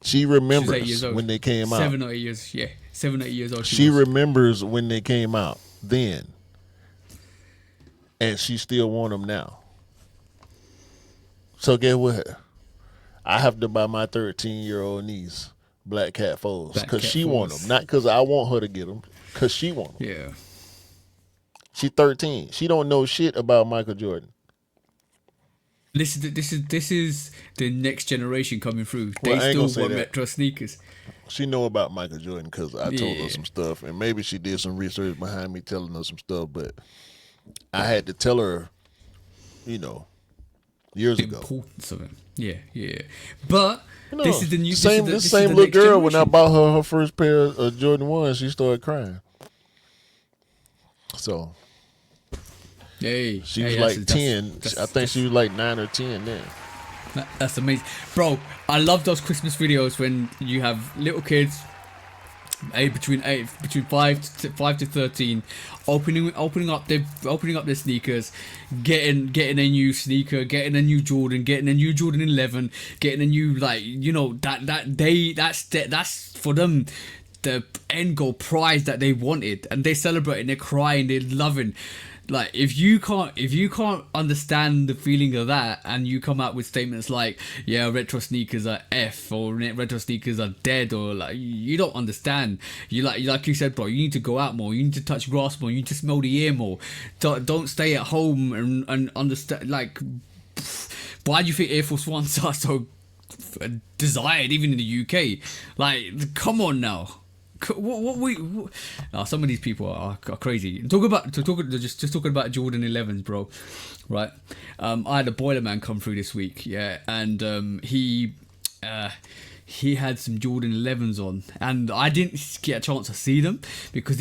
She remembers when they came out. 7 or 8 years, yeah. 7 or 8 years old. She remembers when they came out then. And she still want them now. So guess what? I have to buy my 13-year-old niece Black Cat foes because she want them, not because I want her to get them. Because she want them. Yeah. She 13. She don't know shit about Michael Jordan. This is the next generation coming through. They still want retro sneakers. She know about Michael Jordan because I told her some stuff, and maybe she did some research behind me telling her some stuff. But I had to tell her, years ago. Importance of it. Yeah. But this is the new same little girl. When I bought her first pair of Jordan 1s, she started crying. So she was like 10. I think she was like 9 or 10 then. That's amazing, bro. I love those Christmas videos when you have little kids between 5 to 13 opening up their sneakers, getting a new sneaker, getting a new Jordan, getting a new Jordan 11, getting a new that's for them the end goal prize that they wanted, and they celebrate and they're crying, they're loving. Like if you can't understand the feeling of that, and you come out with statements like, yeah, retro sneakers are F, or retro sneakers are dead, or like, you don't understand. Like you said, bro, you need to go out more, you need to touch grass more, you need to smell the air more. Don't stay at home and understand. Like, why do you think Air Force Ones are so desired even in the UK? Like, come on now. Some of these people are crazy. Just talking about Jordan 11s, bro. Right. I had a Boilerman come through this week, yeah, and he had some Jordan 11s on, and I didn't get a chance to see them because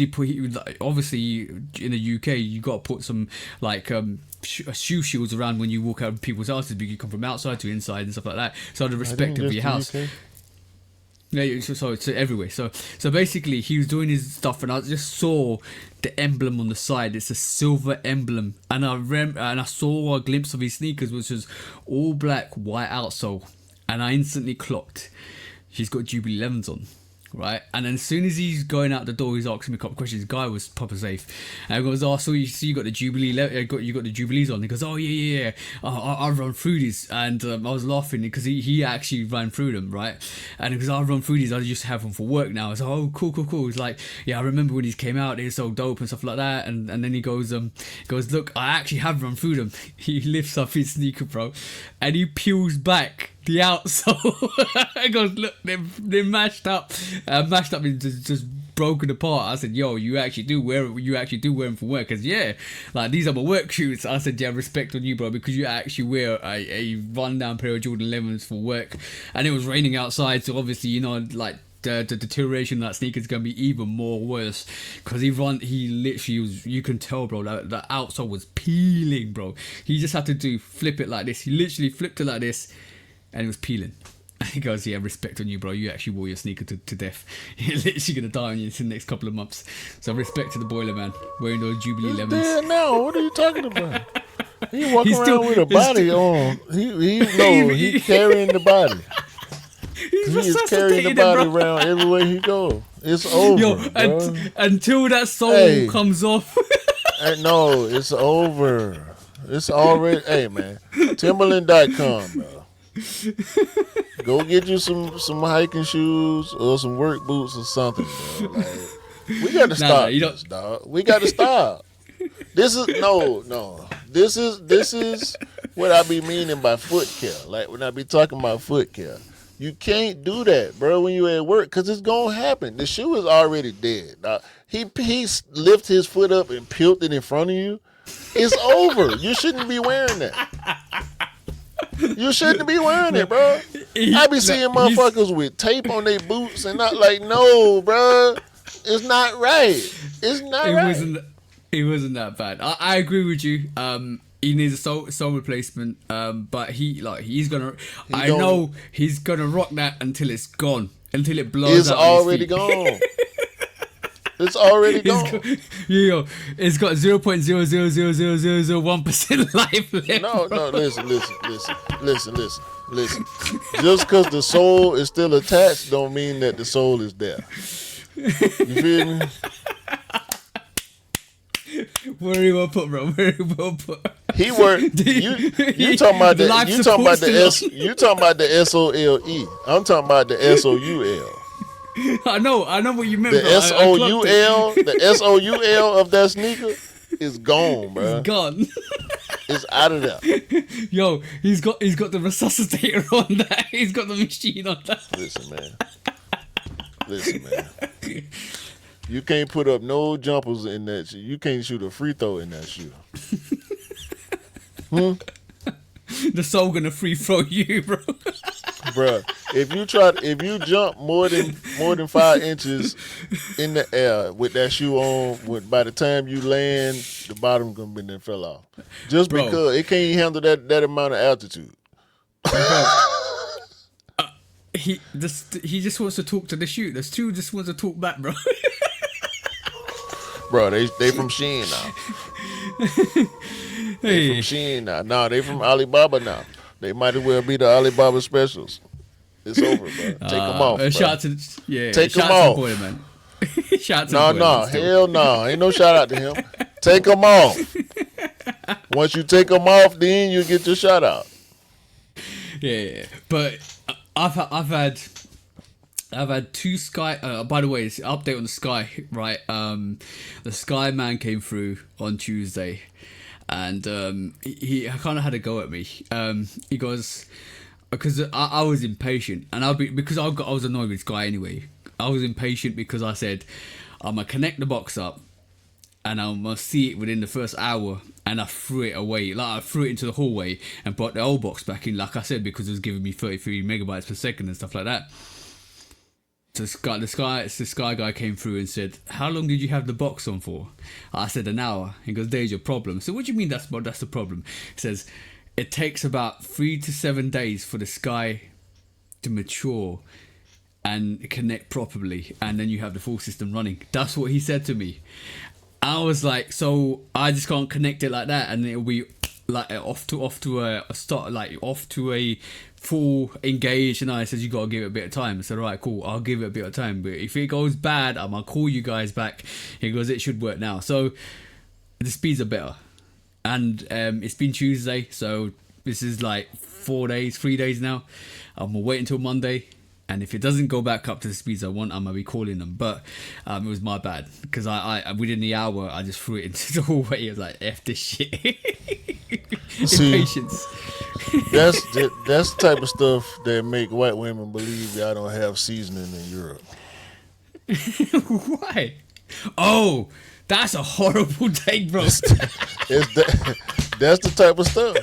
obviously in the UK you got to put some like shoe shields around when you walk out of people's houses because you come from outside to inside and stuff like that. So out of respect of your house. Yeah, so it's everywhere. So basically, he was doing his stuff, and I just saw the emblem on the side. It's a silver emblem, and I saw a glimpse of his sneakers, which was all black, white outsole, and I instantly clocked. He's got Jubilee 11s on, right? And then as soon as he's going out the door, he's asking me a couple of questions. The guy was proper safe, and I goes, "Oh, so you got the Jubilee? You got the Jubilees on?" He goes, "Oh yeah. I run through these," and I was laughing because he actually ran through them, right? And because I run through these, I used to have them for work now. I was like, "Oh, cool." He's like, "Yeah, I remember when these came out. They were so dope and stuff like that." And then he goes, "Look, I actually have run through them." He lifts up his sneaker, bro, and he peels back the outsole. I goes, "Look, they're mashed up and just broken apart." I said, "Yo, you actually do wear them for work?" Because yeah, like these are my work shoes. I said, "Yeah, respect on you, bro, because you actually wear a rundown pair of Jordan 11s for work." And it was raining outside, so obviously like the deterioration of that sneaker is gonna be even more worse because he literally was, you can tell, bro, that the outsole was peeling, bro. He just had to flip it like this. He literally flipped it like this, and it was peeling. He goes, "Yeah, respect on you, bro. You actually wore your sneaker to death. You're literally gonna die on you in the next couple of months." So respect to the Boilerman wearing those Jubilee 11s. Dead now. What are you talking about? He walking around with a body on. He's carrying the body. He is carrying the body around everywhere he go. It's over, bro. Until that sole comes off. No, it's over. It's already. Hey, man, Timberland.com, bro. Go get you some hiking shoes or some work boots or something, bro. Like, we got to stop this, dog. We got to stop. This is no. This is what I be meaning by foot care. Like when I be talking about foot care, you can't do that, bro, when you at work, because it's gonna happen. The shoe is already dead. Now, he lift his foot up and peeled it in front of you. It's over. You shouldn't be wearing that. You shouldn't be wearing it, bro. I be seeing motherfuckers with tape on their boots and not like, no, bro. It's not right. It's not right. It wasn't that bad. I agree with you. He needs a soul replacement. But he's gonna. I know he's gonna rock that until it's gone. Until it blows. It's already gone. It's already gone. It's got 0.0000001% life left. No, listen. Just because the soul is still attached don't mean that the soul is there. You feel me? Very well put, bro. Very well put. He worked. You talking about the SOLE. I'm talking about the SOUL. I know what you meant. The SOUL, the SOUL of that sneaker is gone, bro. It's gone. It's out of there. Yo, he's got the resuscitator on that. He's got the machine on that. Listen, man. You can't put up no jumpers in that shoe. You can't shoot a free throw in that shoe. The soul gonna free throw you, bro. Bruh, if you jump more than 5 inches in the air with that shoe on, by the time you land, the bottom gonna be then fell off. Just because it can't handle that amount of altitude. He just wants to talk to the shoe. The shoe just wants to talk back, bro. Bro, they from Shein now. They from Shein now. No, they from Alibaba now. They might as well be the Alibaba specials. It's over, bro. Take them off. Shout to take them off. Boy, man. Shout to no, hell no. Ain't no shout out to him. Take them off. Once you take them off, then you get your shout out. Yeah, but I've had two Sky. By the way, it's an update on the Sky, right? The Sky man came through on Tuesday, and he kind of had a go at me. He goes, because I was impatient, and because I was annoyed with Sky anyway. I was impatient because I said I'm gonna connect the box up and I'm gonna see it within the first hour, and I threw it away. Like I threw it into the hallway and brought the old box back in, like I said, because it was giving me 33 megabytes per second and stuff like that. So the Sky guy came through and said, "How long did you have the box on for?" I said, "An hour." He goes, "There's your problem." So what do you mean that's the problem? He says, "It takes about 3 to 7 days for the Sky to mature and connect properly, and then you have the full system running." That's what he said to me. I was like, so I just can't connect it like that, and it'll be like off to a start, like off to a full engage. And I said, "You gotta give it a bit of time." I said, "All right, cool, I'll give it a bit of time, but if it goes bad, I'm gonna call you guys back." He goes, "It should work now." So the speeds are better, and it's been Tuesday, so this is like 3 days now. I'm gonna wait until Monday. And if it doesn't go back up to the speeds I want, I'm gonna be calling them. But it was my bad, because I within the hour I just threw it into the hallway. I was like, "F this shit." See, Impatience. That's the type of stuff that make white women believe y'all don't have seasoning in Europe. Why? Oh, that's a horrible take, bro. That's the type of stuff.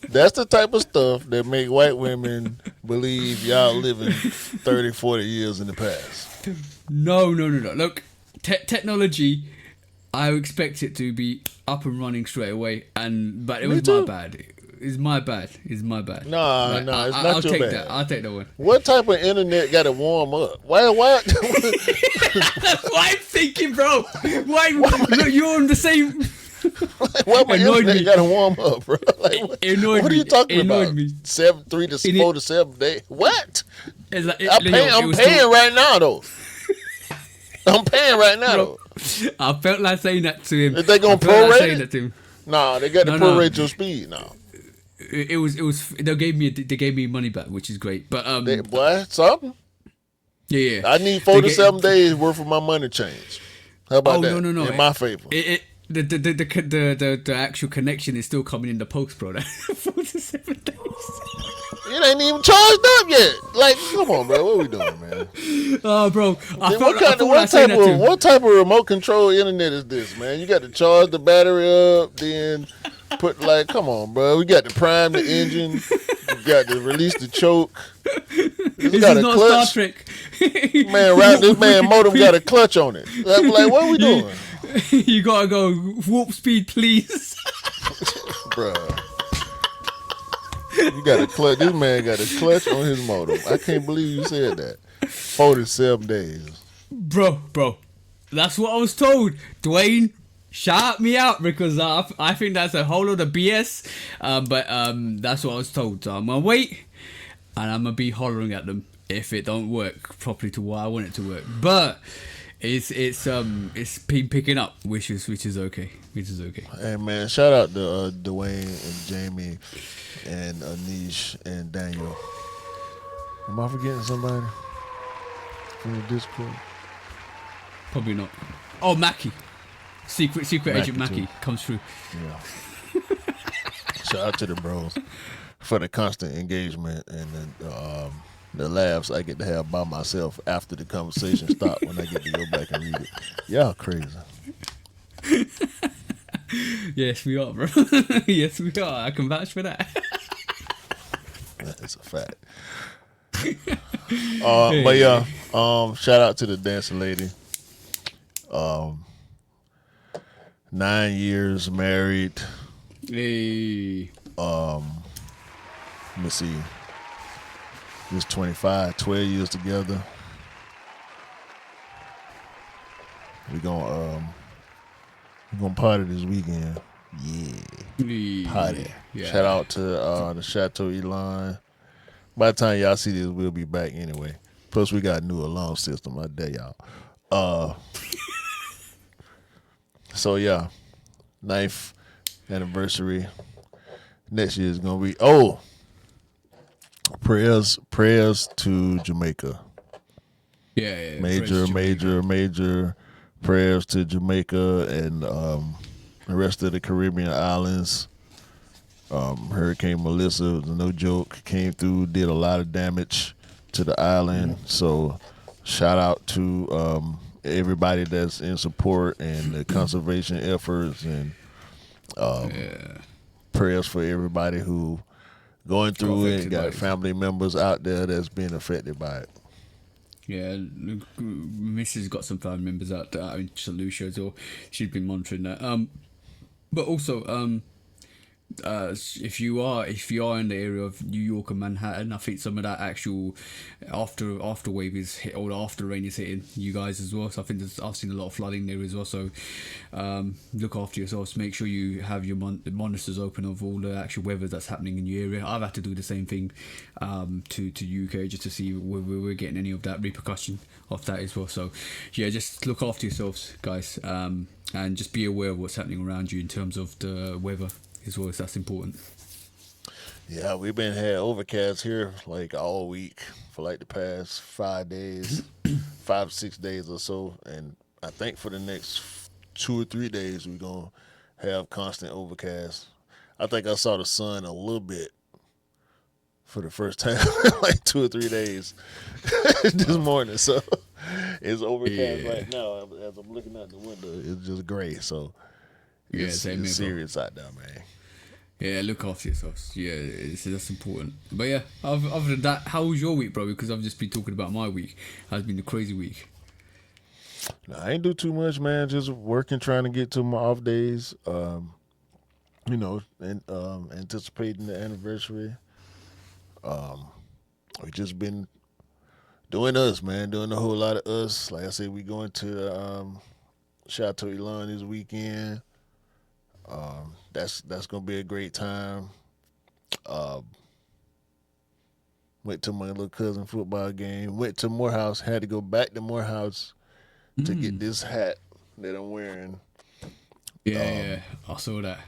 That's the type of stuff that make white women believe y'all living 30, 40 years in the past. No. Look, technology, I expect it to be up and running straight away, but it was my bad. It's my bad. Nah, it's not I'll your take bad. that. I'll take that one. What type of internet got to warm up? Why? That's what I'm thinking, bro. Why? Look, you're on the same. Why my Annoyed internet me. got to warm up, bro? Like, what are you talking about? Me. 3 to 4 to 7 days. What? It's like, I'm paying right now, though. I'm paying right now, Bro, though. I felt like saying that to him. Is they gonna I felt like prorate saying it? that to him. Nah, they got to prorate your speed now. It was. They gave me money back, which is great. But Boy, something. yeah. I need 4 to 7 days worth of my money change. How about that? No. In my favor. The actual connection is still coming in the post, bro. 4 to 7 days. It ain't even charged up yet. Like, come on, bro. What we doing, man? Oh, bro. What type of remote control internet is this, man? You got to charge the battery up, then put come on, bro. We got to prime the engine. You got to release the choke. This is not clutch. Star Trek. Man, this man modem got a clutch on it. Like what are we doing? You gotta go warp speed, please. Bruh. You got a clutch. This man got a clutch on his modem. I can't believe you said that. 47 days. Bro. That's what I was told. Dwayne, shout me out, because I think that's a whole lot of BS. But that's what I was told. So I'm gonna wait, and I'm gonna be hollering at them if it don't work properly to what I want it to work. But it's been picking up, which is okay. Hey man, shout out to Dwayne and Jamie and Anish and Daniel. Am I forgetting somebody from the Discord? Probably not. Oh, Mackie. Secret Agent Mackie too. comes through. Yeah. Shout out to the bros for the constant engagement and the laughs I get to have by myself after the conversation stopped when I get to go back and read it. Y'all crazy. Yes, we are, bro. Yes, we are. I can vouch for that. That's a fact. But yeah, shout out to the dancing lady. 9 years married. Hey. Let me see. This 25, 12 years together. We're gonna party this weekend. Yeah. Party. Yeah. Shout out to the Chateau Elan. By the time y'all see this, we'll be back anyway. Plus, we got a new alarm system. I dare y'all. So yeah, 9th anniversary. Next year is gonna be prayers to Jamaica. Yeah. Major prayers to Jamaica and the rest of the Caribbean islands. Hurricane Melissa, no joke, came through, did a lot of damage to the island. So shout out to everybody that's in support and the conservation efforts, and Yeah. prayers for everybody who going Got through it and affected by got it. family members out there that's being affected by it. Yeah, Mrs. got some family members out there in St. Lucia as well. She's been monitoring that. But also, if you are in the area of New York and Manhattan, I think some of that actual after wave is hit, or the after rain is hitting you guys as well. So I think I've seen a lot of flooding there as well. So look after yourselves. Make sure you have your monitors open of all the actual weather that's happening in your area. I've had to do the same thing to UK just to see whether we're getting any of that repercussion of that as well. So yeah, just look after yourselves, guys, and just be aware of what's happening around you in terms of the weather as well, as that's important. Yeah, we've been had overcast here like all week for like the past 5 days, 5 6 days or so, and I think for the next 2 or 3 days we're gonna have constant overcast. I think I saw the sun a little bit for the first time in like 2 or 3 days this Wow. morning. So it's overcast Yeah. right now. As I'm looking out the window, it's just gray. So Yeah, it's, same it's here, bro. serious out there, man. Yeah, look after yourselves. Yeah, that's important. But yeah, other than that, how was your week, bro? Because I've just been talking about my week. Has been a crazy week. No, I ain't do too much, man. Just working, trying to get to my off days. And anticipating the anniversary. We just been doing us, man. Doing a whole lot of us. Like I said, we going to Chateau Elan this weekend. That's gonna be a great time. Uh, Went to my little cousin football game. Went to Morehouse. Had to go back to Morehouse to get Mm. this hat that I'm wearing. Yeah, Um, yeah, I saw that.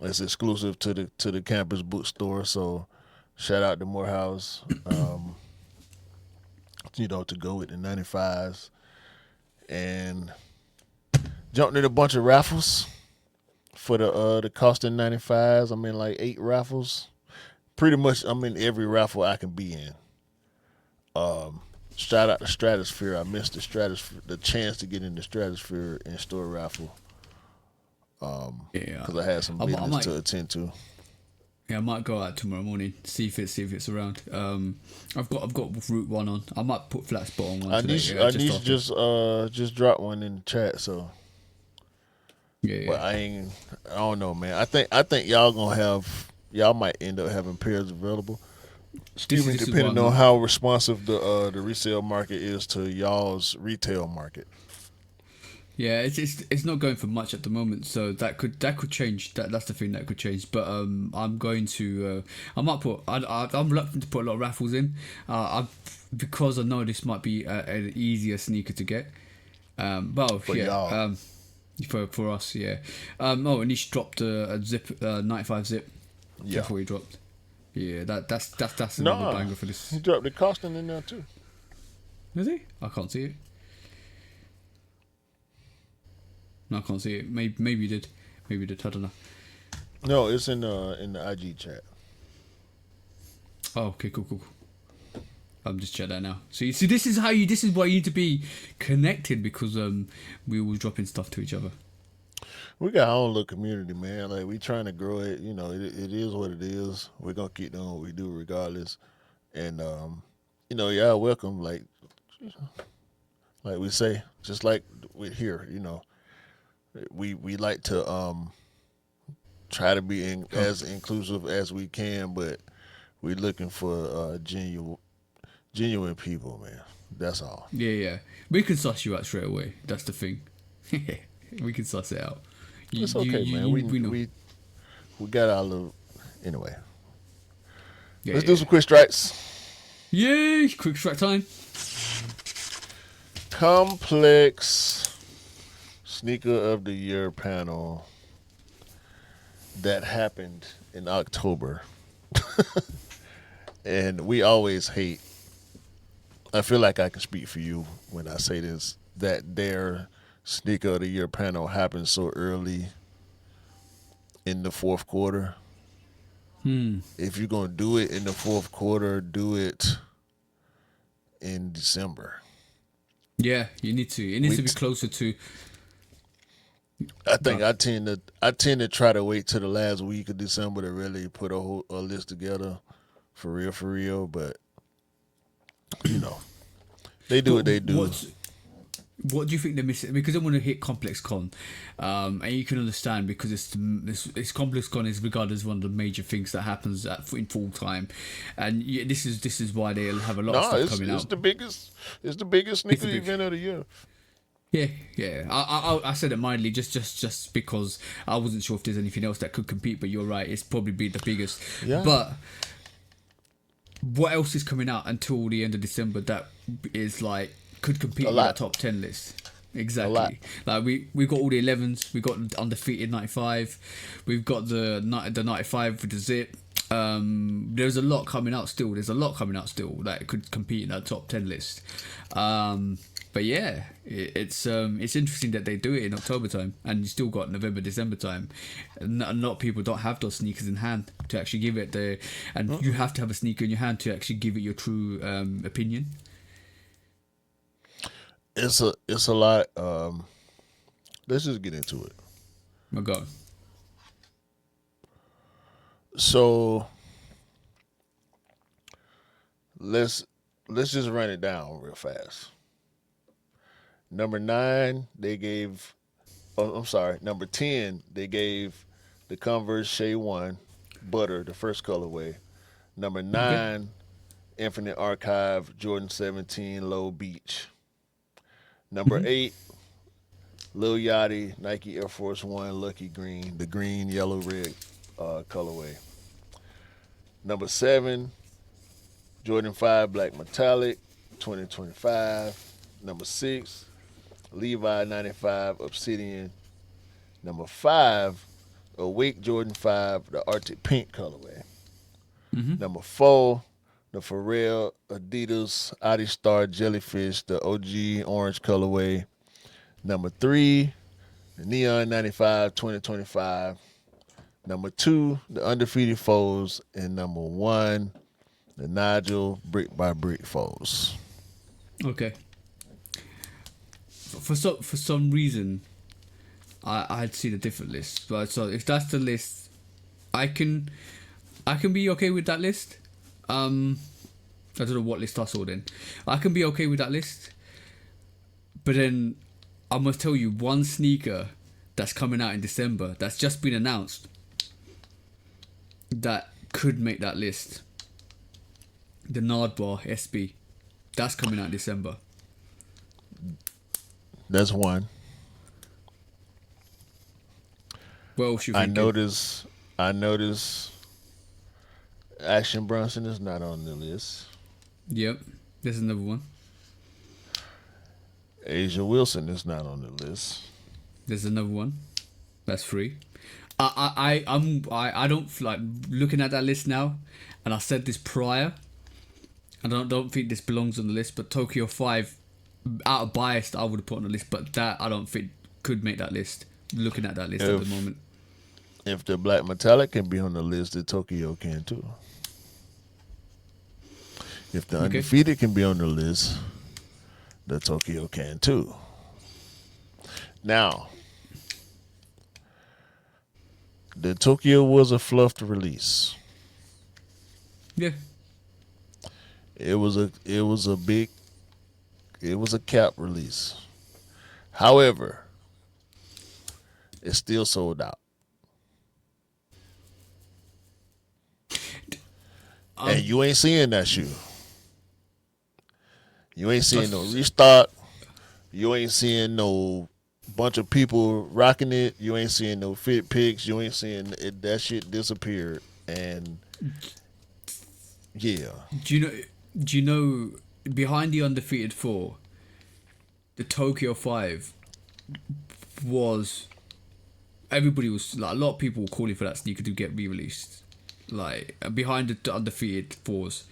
it's exclusive to the campus bookstore. So shout out to Morehouse. To go with the 95s, and jumped in a bunch of raffles for the Costin 95s. I'm in like 8 raffles. Pretty much I'm in every raffle I can be in. Shout out to Stratosphere. I missed the chance to get in the Stratosphere in store raffle Yeah, because I had some I business might. to attend to. Yeah, I might go out tomorrow morning see if it's around. I've got Route One on. I might put Flat Spot on one today. Yeah, just Anisha after. just dropped one in the chat. So, Yeah, but yeah. I don't know, man. I think y'all might end up having pairs available. Excuse me, This is what depending on how responsive the resale market is to y'all's retail market. Yeah, it's not going for much at the moment, so that could change. That's the thing that could change. But I'm going to I might put I'm reluctant to put a lot of raffles in, because I know this might be an easier sneaker to get. Well, For yeah, y'all. for us, yeah. Oh, and he's dropped a zip 95 zip. Yeah. Before he dropped. Yeah, that's another No, banger for this. he dropped the costing in there too. Is he? I can't see it. No, I can't see it. Maybe you did. Maybe you did. I don't know. No, it's in the IG chat. Oh, okay, cool. I'm just check that now. See, this is why you need to be connected, because we all dropping stuff to each other. We got our own little community, man. Like we trying to grow it. It is what it is. We're gonna keep doing what we do regardless. And y'all welcome. Like we say, just like we here. We like to try to be Oh, as inclusive as we can, but we're looking for genuine people, man. That's all. yeah. We can suss you out straight away. That's the thing. We can suss it out. It's okay, man. We know. We got our little anyway. Yeah, Let's yeah. do some quick strikes. Yay! Quick strike time. Complex sneaker of the year panel that happened in October. And we always hate, I feel like I can speak for you when I say this, that their sneaker of the year panel happened so early in the fourth quarter. Hmm. If you're going to do it in the fourth quarter, do it in December. Yeah, you need to. It needs We to be closer to. I think Go. I tend to try to wait till the last week of December to really put a list together for real. But you know, they do But what they do. what do you think they're missing? Because I want to hit Complex Con, and you can understand because it's Complex Con is regarded as one of the major things that happens in full time, and yeah, this is why they'll have a lot of No, stuff it's coming it's out. the biggest It's sneaker a big. event of the year. Yeah, yeah. I said it mildly, just because I wasn't sure if there's anything else that could compete. But you're right; it's probably be the biggest. Yeah, But what else is coming out until the end of December that is like could compete a with that lot, top 10 list? a lot. Exactly. Like we got all the 11s. We got undefeated 95. We've got the 95 with the zip. There's a lot coming out still. There's a lot coming out still that could compete in that top 10 list. But yeah, it's interesting that they do it in October time, and you still got November, December time. And a lot of people don't have those sneakers in hand to actually give it the, and you have to have a sneaker in your hand to actually give it your true opinion. It's a lot. Let's just get into it. My God. So let's let's just run it down real fast. Number nine, they gave. Oh, I'm sorry. Number 10, they gave the Converse Shea One Butter, the first colorway. Number Okay. nine, Infinite Archive Jordan 17 Low Beach. Number Hmm. 8, Lil Yachty Nike Air Force One Lucky Green, the green, yellow, red colorway. Number 7, Jordan 5 Black Metallic 2025. Number 6, Levi 95 Obsidian. Number 5, Awake Jordan 5 the Arctic Pink colorway. Hmm. Number 4, the Pharrell Adidas Adi Star Jellyfish, the OG orange colorway. Number 3, the Neon 95 2025. Number 2, the Undefeated Foes. And number 1, the Nigel Brick by Brick Foes. Okay. For some reason, I had seen a different list. But so if that's the list, I can I can be okay with that list. I don't know what list I saw then. I can be okay with that list. But then I must tell you one sneaker that's coming out in December that's just been announced that could make that list. The Nardbar SB. That's coming out in December. That's one. What else you I thinking? notice I notice Action Bronson is not on the list. Yep. There's another one. Asia Wilson is not on the list. There's another one. That's free. I don't like looking at that list now, and I said this prior. I don't think this belongs on the list, but Tokyo 5, out of bias, I would have put on the list, but that I don't think could make that list. Looking at that list at the If moment. if the Black Metallic can be on the list, the Tokyo can too. If the Okay. Undefeated can be on the list, the Tokyo can too. Now, the Tokyo was a fluffed release. Yeah. It was a cap release. However, it's still sold out. And Um. you ain't seeing that shoe. You ain't seeing no That's, restock. You ain't seeing no bunch of people rocking it. You ain't seeing no fit pics. You ain't seeing it. That shit disappeared. And yeah, do you know? Do you know? Behind the undefeated four, the Tokyo 5 was everybody was like a lot of people were calling for that sneaker to get re-released. Like behind the undefeated fours,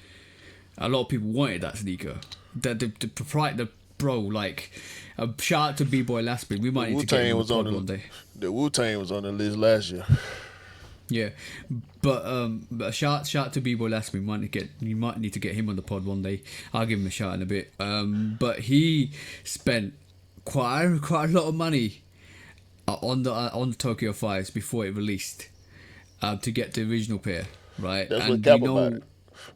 a lot of people wanted that sneaker. The proprietor, bro, like a shout out to B Boy Lastby. We the might need Wu to get him Tang on the was on pod one day. the Wu Tang was on the list last year. Yeah, but shout to B-Boy Last. You might need to get him on the pod one day. I'll give him a shout in a bit. But he spent quite a lot of money on the Tokyo Fives before it released, to get the original pair, right? That's and what kept about it.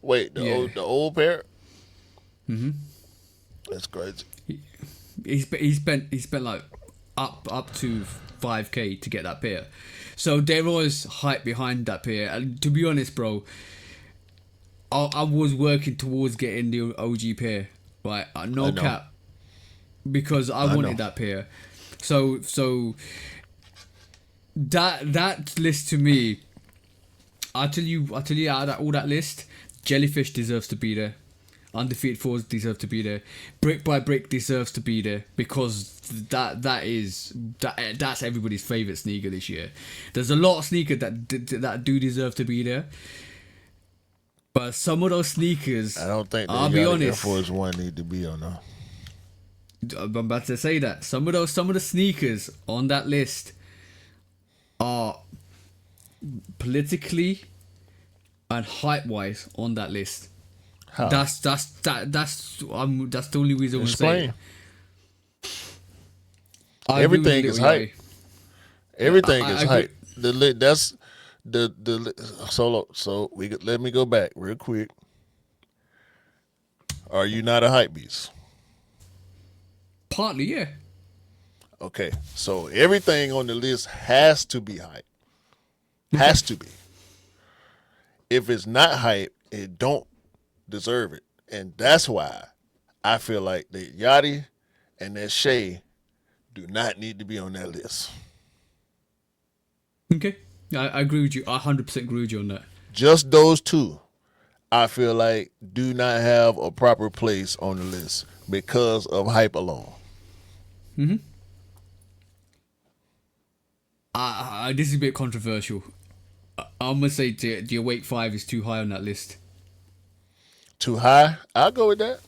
Wait, the old pair? Mm-hmm. That's crazy. He spent like up to 5K to get that pair. So there was hype behind that pair, and to be honest, bro, I was working towards getting the OG pair, right? No cap, because I wanted that pair. So that list to me, I tell you out of all that list, Jellyfish deserves to be there. Undefeated Fours deserve to be there. Brick by Brick deserves to be there, because that's everybody's favorite sneaker this year. There's a lot of sneakers that do deserve to be there, but some of those sneakers, I don't think I'll be honest, Air Force One need to be on there. I'm about to say that some of the sneakers on that list are politically and hype wise on that list. How? That's the only reason I'm saying. Everything is hype. Everything is hype. That's the solo. So let me go back real quick. Are you not a hype beast? Partly, yeah. Okay, so everything on the list has to be hype. Has to be. If it's not hype, it don't deserve it. And that's why I feel like that Yachty and that Shay do not need to be on that list. Okay. I agree with you. I 100% agree with you on that. Just those two, I feel like, do not have a proper place on the list because of hype alone. Mm-hmm. This is a bit controversial. I'm going to say the Awake 5 is too high on that list. Too high? I'll go with that.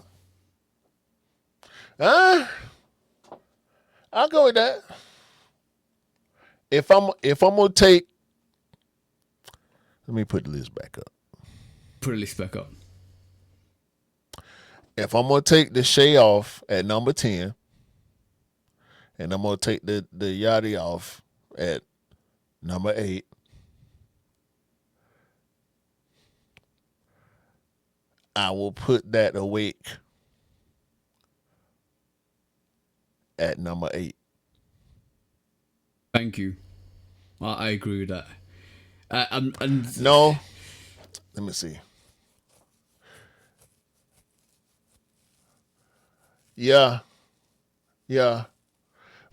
I'll go with that. If I'm gonna take, let me put the list back up. Put the list back up. If I'm gonna take the Shay off at number 10, and I'm gonna take the Yachty off at number 8, I will put that Awake at number 8. Thank you. I agree with that. And no, let me see. Yeah,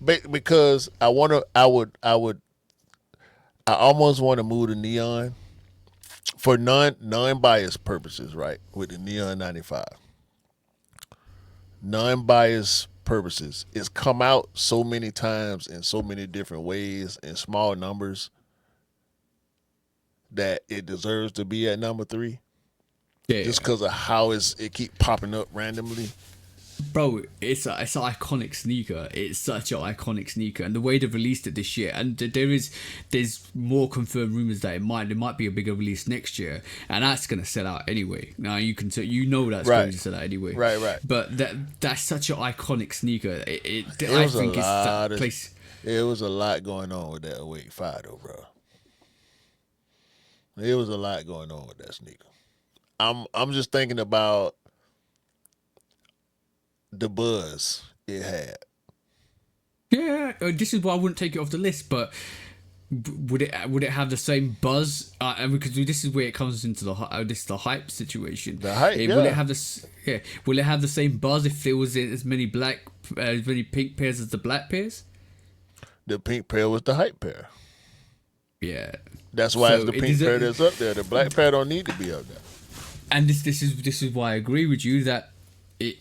because I almost want to move to Neon for non-biased purposes, right? With the Neon 95, non-biased purposes, it's come out so many times in so many different ways in small numbers that it deserves to be at number 3. Yeah, just because of how it keep popping up randomly. Bro, it's an iconic sneaker. It's such an iconic sneaker, and the way they've released it this year, and there's more confirmed rumors that there might be a bigger release next year, and that's gonna sell out anyway. Now that's going to sell out anyway. Right. But that's such an iconic sneaker. It was a lot going on with that Awake 5 though, bro. There was a lot going on with that sneaker. I'm just thinking about the buzz it had. Yeah, this is why I wouldn't take it off the list. But would it have the same buzz? Because this is where it comes into the hype situation. The hype, Will it have this? Yeah, will it have the same buzz if there was as many pink pairs as the black pairs? The pink pair was the hype pair. Yeah, that's why it's the pink pair that's up there. The black pair don't need to be up there. And this is why I agree with you that it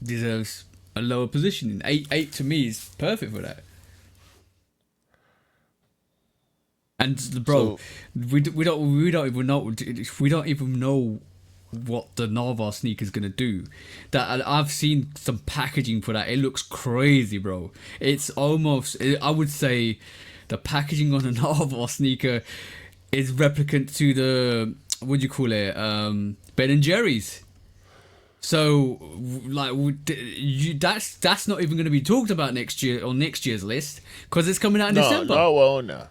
deserves a lower position. 8 to me is perfect for that. And bro, we don't even know what the Narvar sneaker is gonna do. That I've seen some packaging for that. It looks crazy, bro. It's almost, I would say, the packaging on a Narvar sneaker is replicant to the what do you call it? Ben and Jerry's. So like that's not even going to be talked about next year on next year's list because it's coming out in December. No, well, no,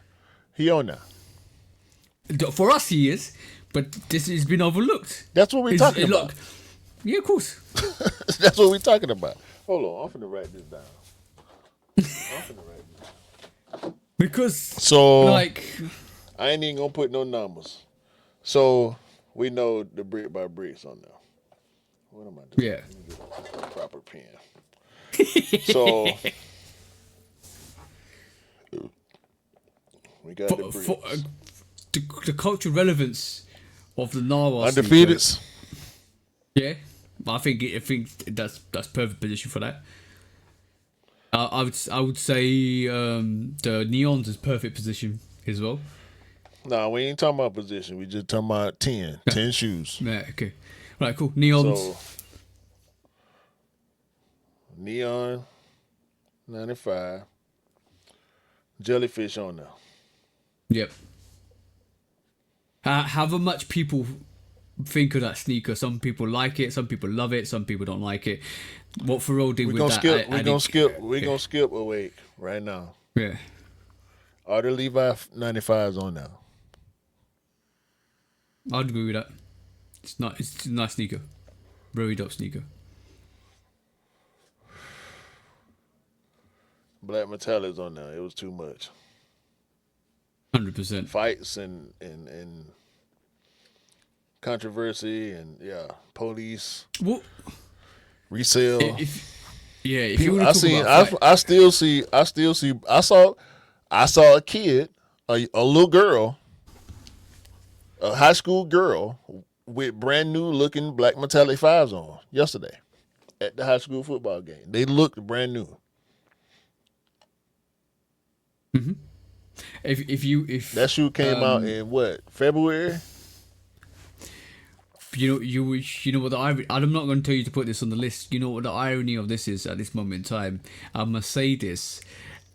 he on there. For us, he is, but this has been overlooked. That's what we're talking about. Look, yeah, of course. That's what we're talking about. Hold on, I'm finna write this down. Because So like I ain't even gonna put no numbers. So we know the brick by bricks on there. What am I doing? yeah. Let me get a proper pen. So we got the bricks. The cultural relevance of the Narwhal Undefeateds. Yeah, I think that's perfect position for that. I would say the Neons is perfect position as well. No, we ain't talking about position. We just talking about 10 shoes. Yeah, okay, right, cool. Neons. So Neon 95, Jellyfish on there. Yep. However much people think of that sneaker, some people like it, some people love it, some people don't like it. What Pharrell did We're with gonna that, skip. We're gonna skip Awake right now. Yeah. Are the Levi 95s on now? I'd agree with that. It's a nice sneaker. Very dope sneaker. Black Metallics on there. It was too much. 100%. Fights and controversy and police Well, resale. if you People, want to talk about fight, I still see. I saw a kid, a little girl, a high school girl with brand new looking Black Metallic 5s on yesterday at the high school football game. They looked brand new. if That shoe came out in what, February? you know what the irony, I'm not going to tell you to put this on the list. You know what the irony of this is at this moment in time. I'm gonna say this,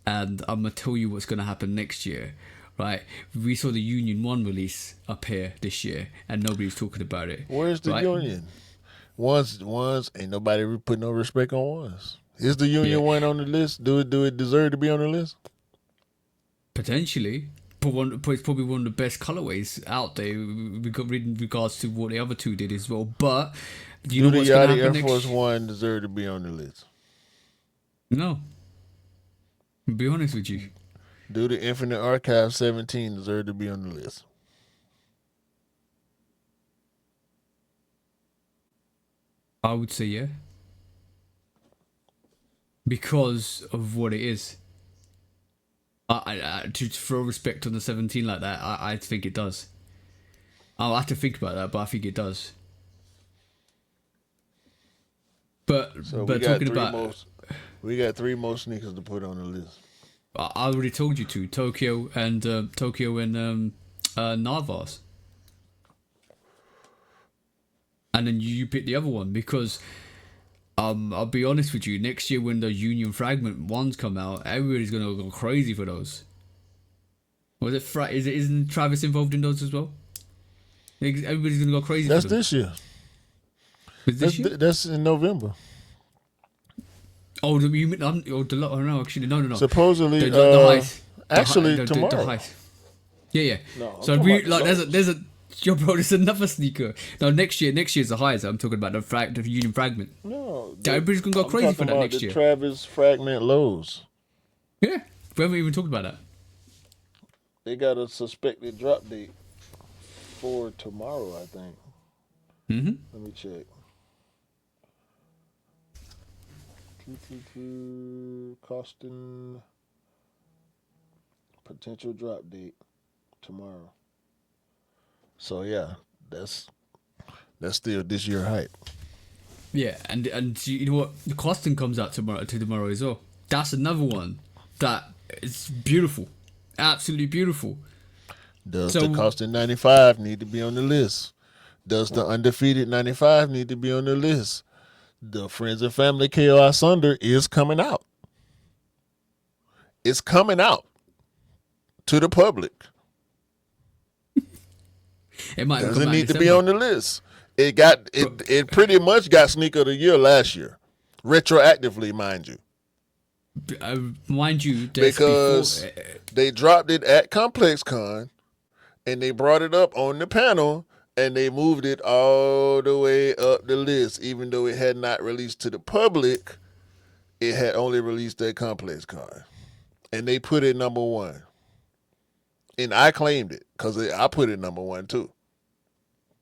and I'm gonna tell you what's gonna happen next year. Right? We saw the Union 1 release up here this year, and nobody's talking about it. Where's the right? Union? Ones ain't nobody put no respect on ones. Is the Union 1 on the list? Do it deserve to be on the list? Potentially, but it's probably one of the best colorways out there. We got in regards to what the other two did as well. But do you know what's going to happen Air next? Force One deserve to be on the list? No. I'll be honest with you. Do the Infinite Archive 17 deserve to be on the list? I would say yeah. Because of what it is. To throw respect on the 17 like that, I think it does. I'll have to think about that, but I think it does. But So but talking about, we got 3 more sneakers to put on the list. I already told you to Tokyo and Narvas, and then you pick the other one because I'll be honest with you. Next year when the Union Fragment ones come out, everybody's gonna go crazy for those. Was it? Isn't Travis involved in those as well? Everybody's gonna go crazy. That's for them. this year. Is this year? That's in November. Oh, you mean? No, actually, no. Supposedly, The heist. actually The tomorrow. heist. Yeah. No, So I'm we talking about there's a yo, bro. There's another sneaker. No, next year's the heist. I'm talking about the Union Fragment. No, Everybody's gonna go I'm crazy talking for that about next the year. Travis Fragment lows. Yeah, we haven't even talked about that. They got a suspected drop date for tomorrow, I think. Let me check. Costing potential drop date tomorrow. So yeah, that's still this year hype. Yeah, and you know what? The Costin comes out tomorrow as well. That's another one that is beautiful, absolutely beautiful. Does the Costin 95 need to be on the list? Does the undefeated 95 need to be on the list? The Friends and Family KOI Sunder is coming out. It's coming out to the public. It might have come Doesn't out in need to be December. on the list. It pretty much got sneaker of the year last year, retroactively, mind you, Mind you, that's before. because they dropped it at ComplexCon and they brought it up on the panel and they moved it all the way up the list, even though it had not released to the public. It had only released at ComplexCon, and they put it number one. And I claimed it because I put it number one too,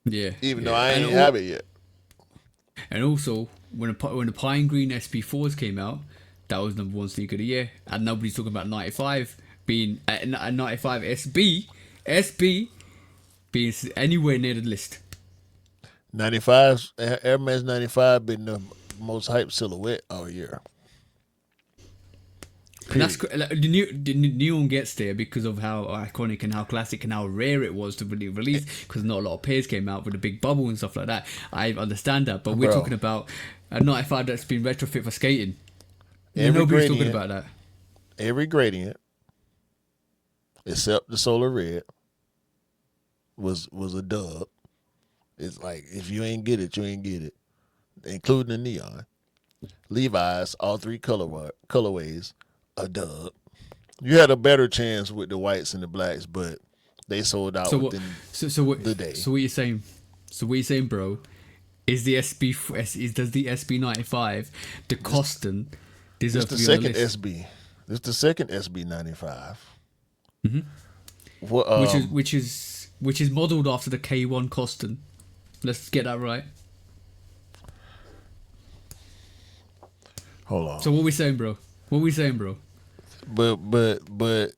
Yeah, even though yeah. I ain't have it yet. And also, when the Pine Green SB4s came out, that was number one sneaker of the year, and nobody's talking about 95 being a 95 SB being anywhere near the list. 95, Air Max 95 been the most hyped silhouette all year. And that's like, the neon gets there because of how iconic and how classic and how rare it was to really release. Because not a lot of pairs came out with a big bubble and stuff like that. I understand that, but we're talking about a 95 that's been retrofit for skating. Nobody's talking about that. Every gradient, except the Solar Red, was a dub. It's like if you ain't get it, you ain't get it, including the neon. Levi's, all three colorways, a dub. You had a better chance with the whites and the blacks, but they sold out within the day. So what you're saying? So what you're saying, bro? Is the does the SB95 the Coston deserve It's to the be on the second list? SB. It's the second SB95. Which is modeled after the K1 Coston. Let's get that right. Hold on. So what we saying, bro? What we saying, bro? But 1,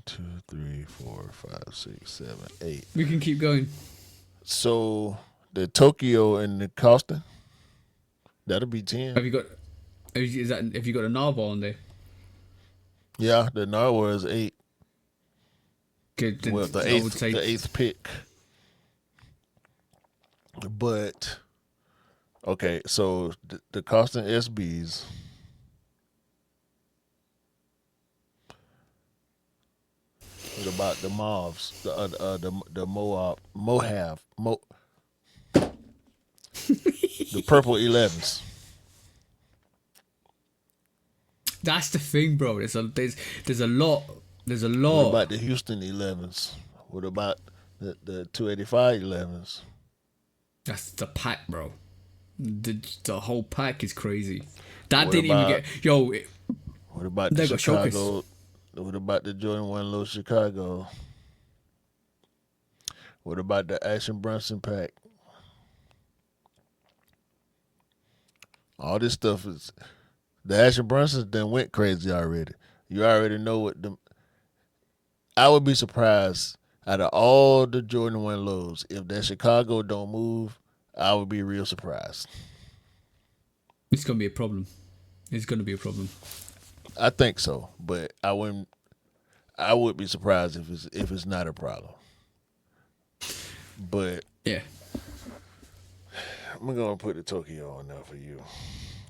2, 3, 4, 5, 6, 7, 8. We can keep going. So the Tokyo and the Costin, that'll be 10. Have you got? Have you got a narwhal on there? Yeah, the Narwhal is 8. Okay, Well, the eighth pick. But okay, so the Costin SBs. What about the Mauves? The the purple 11s. That's the thing, bro. There's a lot. There's a What lot. about the Houston 11s? What about the 285 11s? That's the pack, bro. The whole pack is crazy. That What didn't about- even get yo. What about They the got Chicago? showcase. What about the Jordan 1 Low Chicago? What about the Action Bronson pack? All this stuff is the Action Brunsons then went crazy already. You already know what the. I would be surprised out of all the Jordan 1 Lows if that Chicago don't move. I would be real surprised. It's gonna be a problem. It's gonna be a problem. I think so, but I wouldn't. I would be surprised if it's not a problem. But Yeah. I'm gonna put the Tokyo on there for you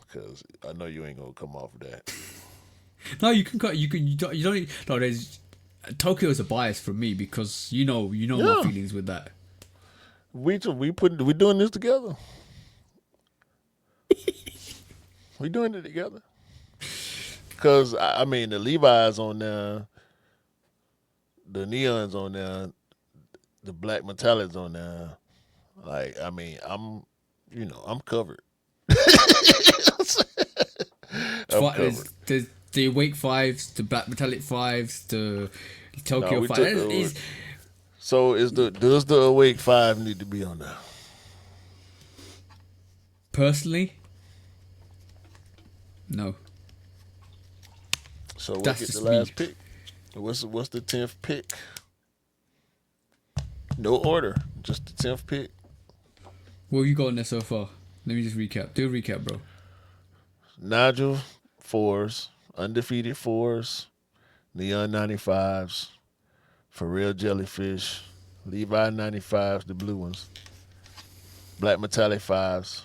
because I know you ain't gonna come off of that. No, you can cut. You don't. No, there's Tokyo is a bias for me because you know Yeah. my feelings with that. We doing this together. We doing it together. Cause I mean the Levi's on there, the neons on there, the black metallics on there. Like I mean I'm covered. There's the Awake 5s, the Black Metallic 5s, the Tokyo we 5. took So does the Awake 5 need to be on there? Personally, no. So we'll That's get the just last me. pick. What's the 10th pick? No order, just the 10th pick. What have you got on there so far? Let me just recap. Do a recap, bro. Nigel 4s, undefeated 4s, Neon 95s, For Real Jellyfish, Levi 95s, the blue ones, Black Metallic 5s,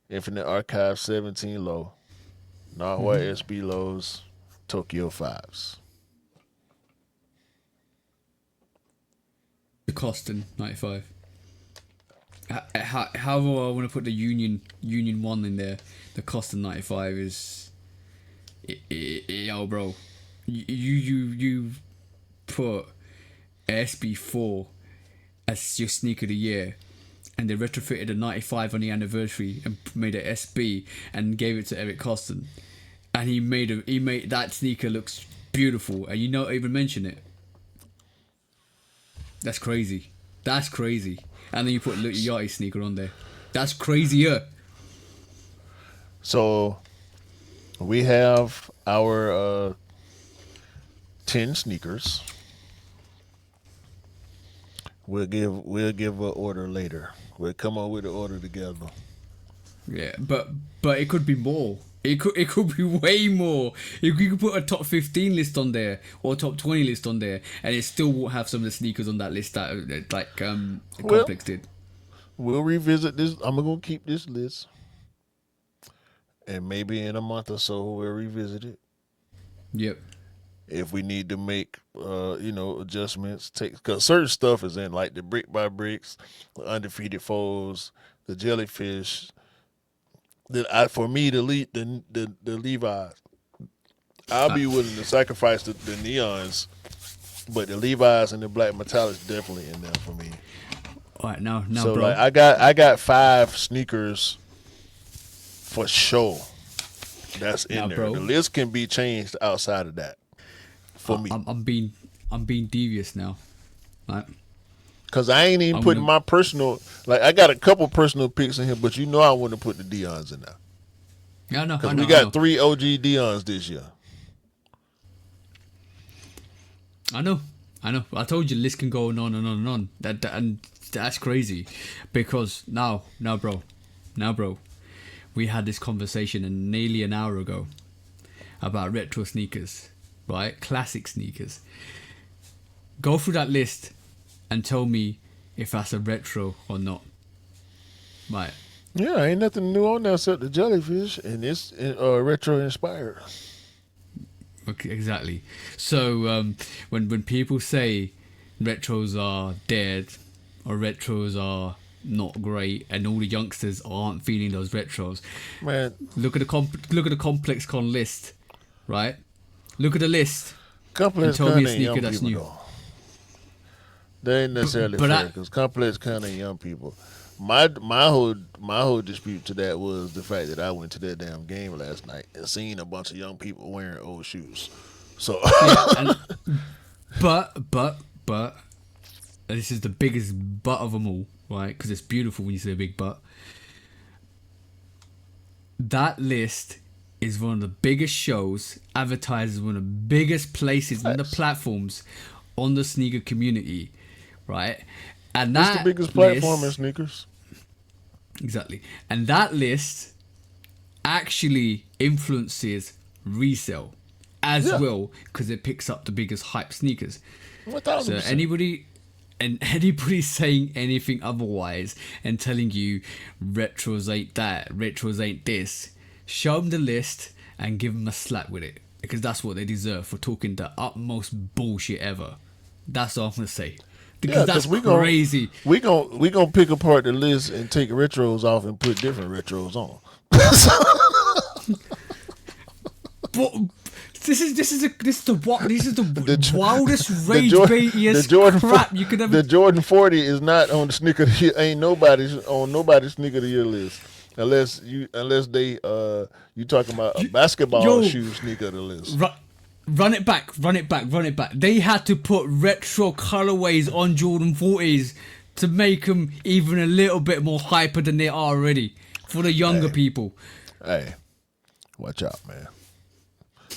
Infinite Archive 17 low, Narwhal SB lows, Tokyo 5s. The Coston 95. However, I want to put the Union 1 in there. The Coston 95 is, yo, bro. You put SB4 as your sneaker of the year, and they retrofitted a 95 on the anniversary and made it SB and gave it to Eric Coston, and he made that sneaker looks beautiful, and you not even mention it. That's crazy. That's crazy. And then you put Lil Yachty sneaker on there. That's crazier. So we have our 10 sneakers. We'll give an order later. We'll come up with an order together. Yeah, but it could be more. It could be way more. You could put a top 15 list on there or top 20 list on there, and it still won't have some of the sneakers on that list that Complex did. We'll revisit this. I'm gonna keep this list, and maybe in a month or so we'll revisit it. Yep. If we need to make adjustments, because certain stuff is in, like the brick by bricks, the undefeated foes, the jellyfish. For me to lead the Levi's, I'll be willing to sacrifice the neons, but the Levi's and the black metallics definitely in there for me. All right, now, so bro. like I got 5 sneakers for sure. That's in there. Bro. The list can be changed outside of that. For me, I'm being devious now, right? Cause I ain't even putting my personal, like I got a couple personal picks in here, but I wouldn't put the Deons in there. Yeah, I know. Cause we got 3 OG Deons this year. I know. I told you, the list can go on and on and on. That's crazy, because now, bro, we had this conversation nearly an hour ago about retro sneakers, right? Classic sneakers. Go through that list and tell me if that's a retro or not. Right. Yeah, ain't nothing new on there except the jellyfish, and it's retro inspired. Okay, exactly. So when people say retros are dead or retros are not great, and all the youngsters aren't feeling those retros, man, look at the Complex Con list, right? Look at the list. Complex and tell me a sneaker sneaker that's new. Though. They ain't necessarily fair, because Complex kind of young people. My whole dispute to that was the fact that I went to that damn game last night and seen a bunch of young people wearing old shoes. So, yeah, but this is the biggest butt of them all, right? Because it's beautiful when you say a big butt. That list is one of the biggest shows, advertises one of the biggest places, one of the platforms on the sneaker community, right? And that's the biggest platform in sneakers. Exactly. And that list actually influences resale as well, because it picks up the biggest hype sneakers. 1,000%. So anybody saying anything otherwise and telling you retros ain't that, retros ain't this, show them the list and give them a slap with it, because that's what they deserve for talking the utmost bullshit ever. That's all I'm gonna say. Because that's crazy. We gonna pick apart the list and take retros off and put different retros on. But this is the wildest rage baitiest crap you could ever. The Jordan 40 is not on the sneaker. Ain't nobody's sneaker of the year list, unless they you talking about a basketball shoe sneaker of the list. Run it back. They had to put retro colorways on Jordan 40s to make them even a little bit more hyper than they are already for the younger people. Hey, watch out, man.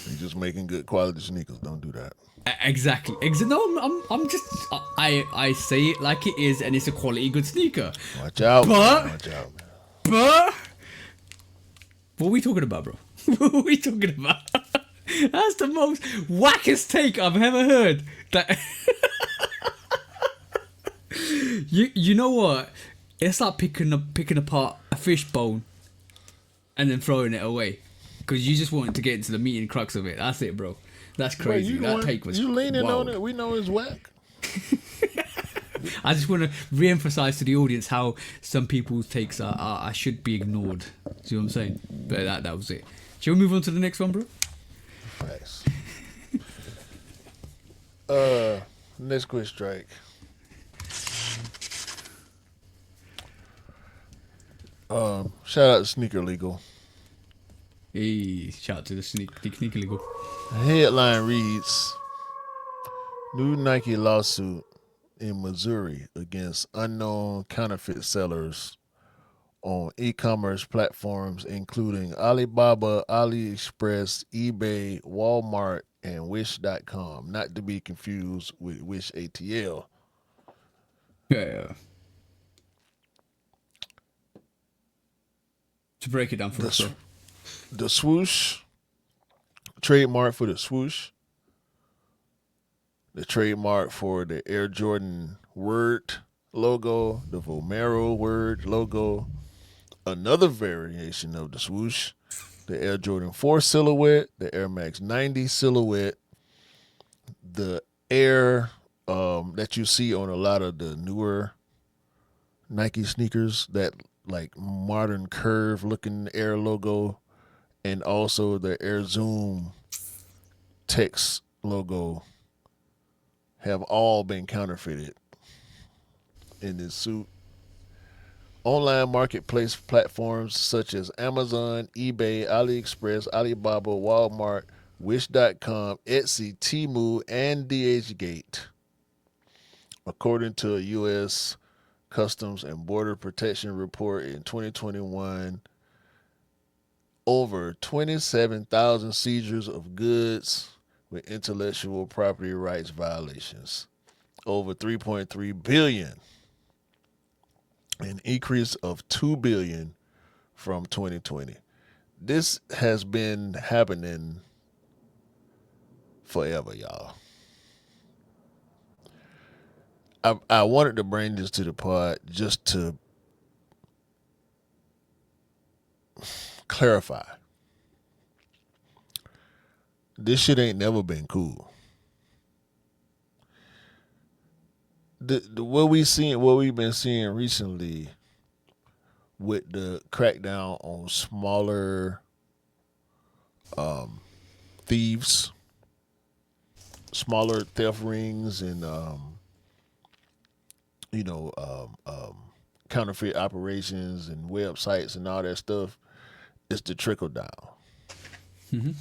You're just making good quality sneakers. Don't do that. Exactly. No, I'm just I say it like it is, and it's a quality good sneaker. Watch out, man. But what are we talking about, bro? What are we talking about? That's the most wackest take I've ever heard. That you know what? It's like picking apart a fishbone and then throwing it away, because you just wanted to get into the meat and crux of it. That's it, bro. That's crazy. That take was you leaning wild. on it. We know it's whack. I just want to re-emphasize to the audience how some people's takes are should be ignored. See what I'm saying? But that was it. Shall we move on to the next one, bro? Facts. Next quick strike. Shout out to Sneaker Legal. Hey, shout out to the sneaker legal. Headline reads: New Nike lawsuit in Missouri against unknown counterfeit sellers on e-commerce platforms including Alibaba, AliExpress, eBay, Walmart, and Wish.com, not to be confused with Wish ATL. Yeah. To break it down for us, bro. The swoosh, trademark for the swoosh, the trademark for the Air Jordan word logo, the Vomero word logo, another variation of the swoosh, the Air Jordan 4 silhouette, the Air Max 90 silhouette, the Air that you see on a lot of the newer Nike sneakers, that like modern curve looking Air logo, and also the Air Zoom text logo have all been counterfeited in this suit. Online marketplace platforms such as Amazon, eBay, AliExpress, Alibaba, Walmart, Wish.com, Etsy, Temu, and DHgate. According to a U.S. Customs and Border Protection report in 2021, over 27,000 seizures of goods with intellectual property rights violations, over 3.3 billion, an increase of 2 billion from 2020. This has been happening forever, y'all. I wanted to bring this to the pod just to clarify. This shit ain't never been cool. What we've been seeing recently with the crackdown on smaller thieves, smaller theft rings, and counterfeit operations and websites and all that stuff, it's the trickle down. Mm-hmm.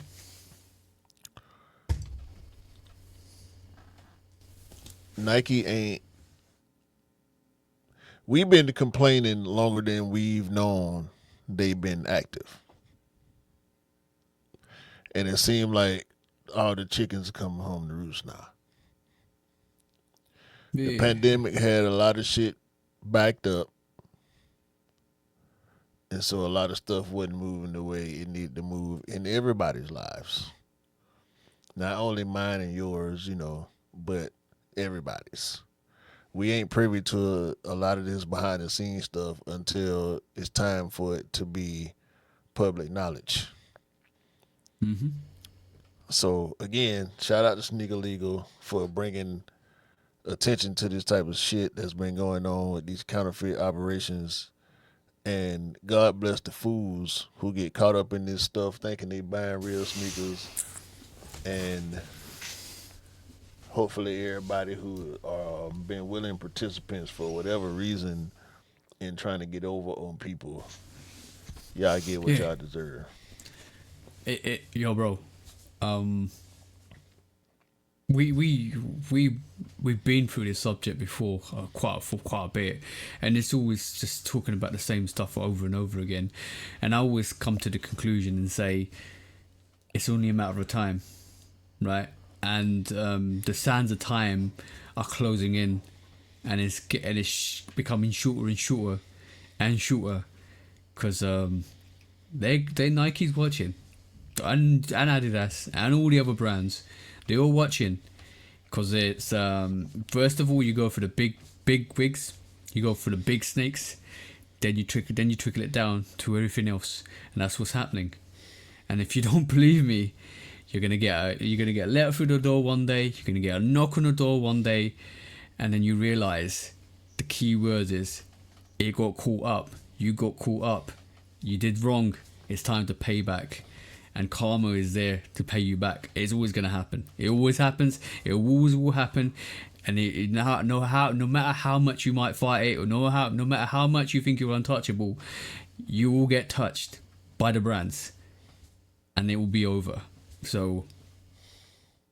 Nike ain't. We've been complaining longer than we've known they've been active. And it seemed like all the chickens coming home to roost now. Yeah. The pandemic had a lot of shit backed up. And so a lot of stuff wasn't moving the way it needed to move in everybody's lives. Not only mine and yours, but everybody's. We ain't privy to a lot of this behind the scenes stuff until it's time for it to be public knowledge. Mm-hmm. So again, shout out to Sneaker Legal for bringing attention to this type of shit that's been going on with these counterfeit operations. And God bless the fools who get caught up in this stuff thinking they buying real sneakers. And hopefully everybody who been willing participants for whatever reason in trying to get over on people, y'all get what y'all deserve. Yo, bro. We've been through this subject before quite a bit, and it's always just talking about the same stuff over and over again. And I always come to the conclusion and say it's only a matter of time, right? And the sands of time are closing in, and it's becoming shorter and shorter and shorter, because they Nike's watching, and Adidas and all the other brands. They're all watching, because it's first of all you go for the big wigs, you go for the big snakes, then you trickle it down to everything else, and that's what's happening. And if you don't believe me, you're gonna get a letter through the door one day, you're gonna get a knock on the door one day, and then you realize the key word is it got caught up. You got caught up. You did wrong. It's time to pay back. And karma is there to pay you back. It's always going to happen. It always happens. It always will happen. And no matter how much you might fight it, or no matter how much you think you're untouchable, you will get touched by the brands, and it will be over. So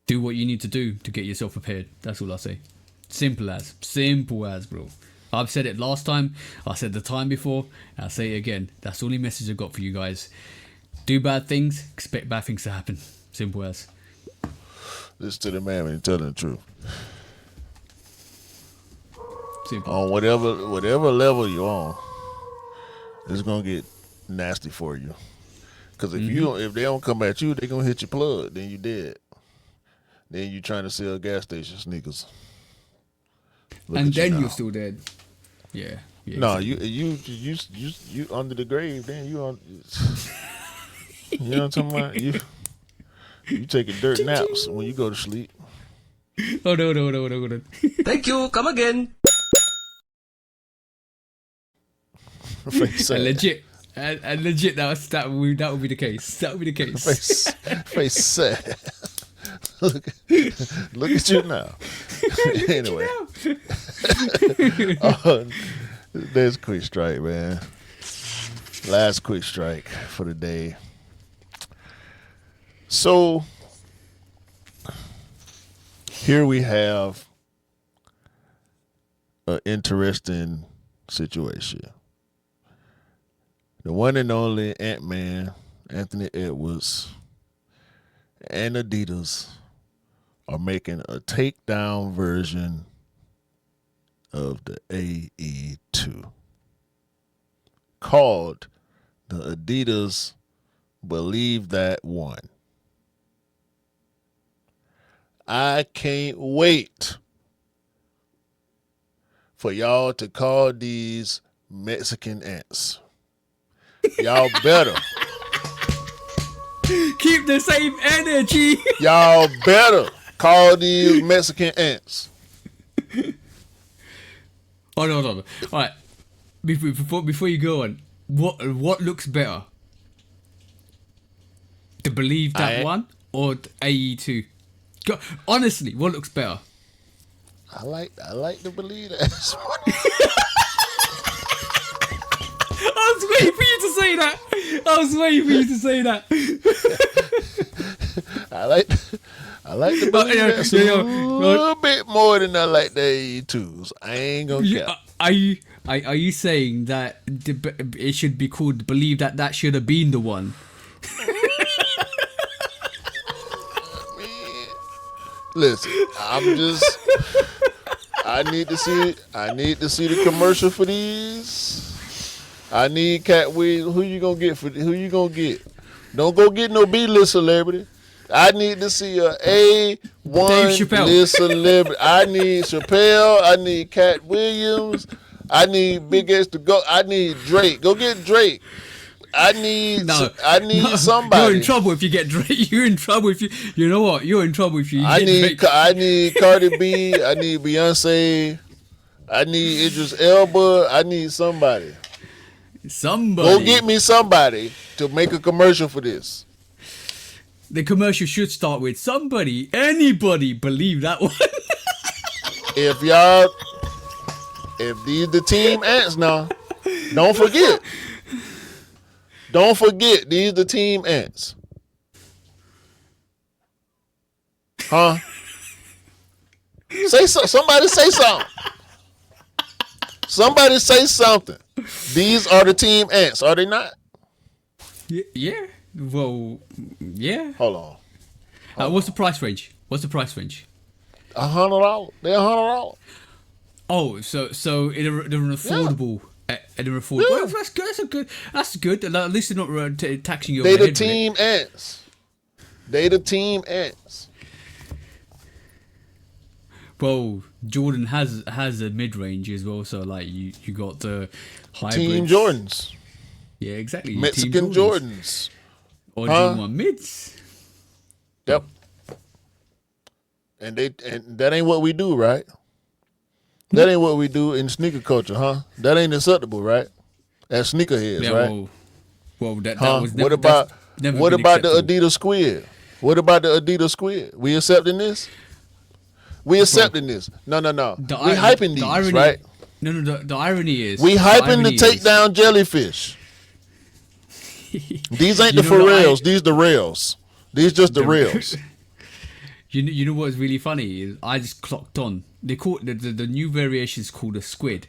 do what you need to do to get yourself prepared. That's all I say. Simple as, bro. I've said it last time. I said the time before. And I'll say it again. That's the only message I got for you guys. Do bad things, expect bad things to happen. Simple as. Listen to the man when he's telling the truth. Simple. On whatever level you're on, it's gonna get nasty for you. Because if they don't come at you, they gonna hit your plug. Then you dead. Then you trying to sell gas station sneakers. And then you're still dead. Yeah. No, exactly. you under the grave. Then you on. You know what I'm talking about? You taking dirt naps when you go to sleep. Oh no. Thank you. Come again. And legit. And legit, that would be the case. That would be the case. Face sad. Look at you now. Anyway, there's quick strike, man. Last quick strike for the day. So here we have an interesting situation. The one and only Ant-Man, Anthony Edwards, and Adidas are making a takedown version of the AE2 called the Adidas Believe That One. I can't wait for y'all to call these Mexican ants. Y'all better. Keep the same energy. Y'all better call these Mexican ants. Hold on. All right. Before you go on, what looks better? To Believe That One or AE2? Honestly, what looks better? I like to believe that. I was waiting for you to say that. I like to believe that a little bit more than I like the AE2s. I ain't gonna cap. Are you saying that it should be called Believe That should have been the one? Listen, I need to see the commercial for these. I need Cat Williams. Who you gonna get? Don't go get no B-list celebrity. I need to see a A1 list celebrity. I need Chappelle. I need Cat Williams. I need Big S to go. I need Drake. Go get Drake. I need somebody. You're in trouble if you get Drake. You're in trouble if you know what? You're in trouble if you get Drake. I need Cardi B. I need Beyonce. I need Idris Elba. I need somebody. Go get me somebody to make a commercial for this. The commercial should start with anybody believe that one. If these the team ants now, don't forget, these the team ants. Huh? Somebody say something. Somebody say something. These are the team ants, are they not? Yeah. Well, yeah. Hold on. What's the price range? $100. They're $100. Oh, so they're an affordable. Yeah. Well, that's good. That's good. At least they're not taxing you. They the team ants. Well, Jordan has a mid range as well. So like you got the hybrids. Team Jordans. Yeah, exactly. Mexican Jordans. Or do you want mids? Yep. And that ain't what we do, right? That ain't what we do in sneaker culture, huh? That ain't acceptable, right? As sneakerheads, Yeah, right? well, that Huh? was never. What about that's never what been about the acceptable. Adidas Squid? What about the Adidas Squid? We accepting this? We accepting this? No. We hyping The these, irony, right? no. The irony is We the hyping to irony take is- down jellyfish. These ain't You the know for what reals. These the rails. These just the reals. You know what's really funny is I just clocked on. They call the new variation is called a squid.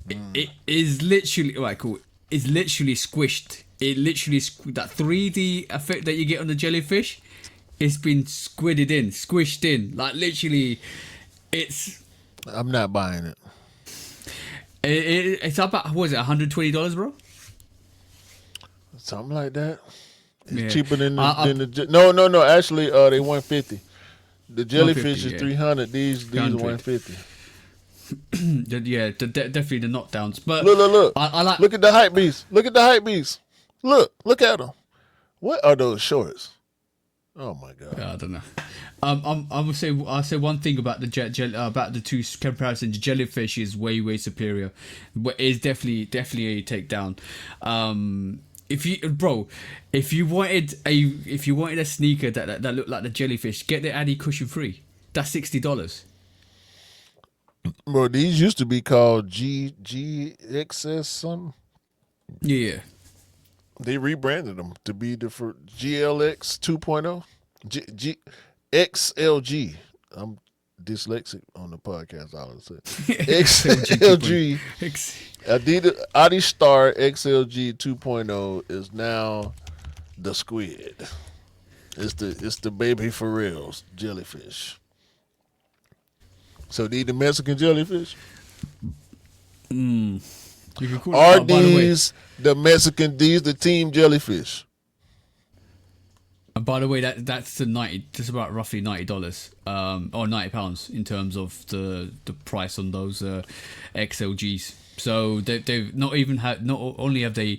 It is literally right. Cool. It's literally squished. It literally that 3D effect that you get on the jellyfish. It's been squished in. Like literally, it's I'm not buying it. it's about what is it $120, bro? Something like that. It's Yeah. cheaper than I- no. Actually, they 150. The jellyfish 150, is yeah. 300. These 300. 150. Yeah, definitely the knockdowns. But Look. I like. Look at the hype beast. Look at at them. What are those shorts? Oh my god. I don't know. I'm gonna say I'll say one thing about the about the two comparisons. The jellyfish is way superior, but is definitely a takedown. If you wanted a sneaker that looked like the jellyfish, get the Addy Cushion Free. That's $60. Bro, these used to be called GXS something. Yeah. They rebranded them to be the for GLX 2.0. XLG. I'm dyslexic on the podcast. I would say XLG. Adidas Star XLG 2.0 is now the squid. It's the baby for reals jellyfish. So these the Mexican jellyfish? You can call it. Are by the way, these the Mexican? These the team jellyfish? and by the way, that's the 90. Just about roughly $90, or £90 in terms of the price on those XLGs. So they've not only have they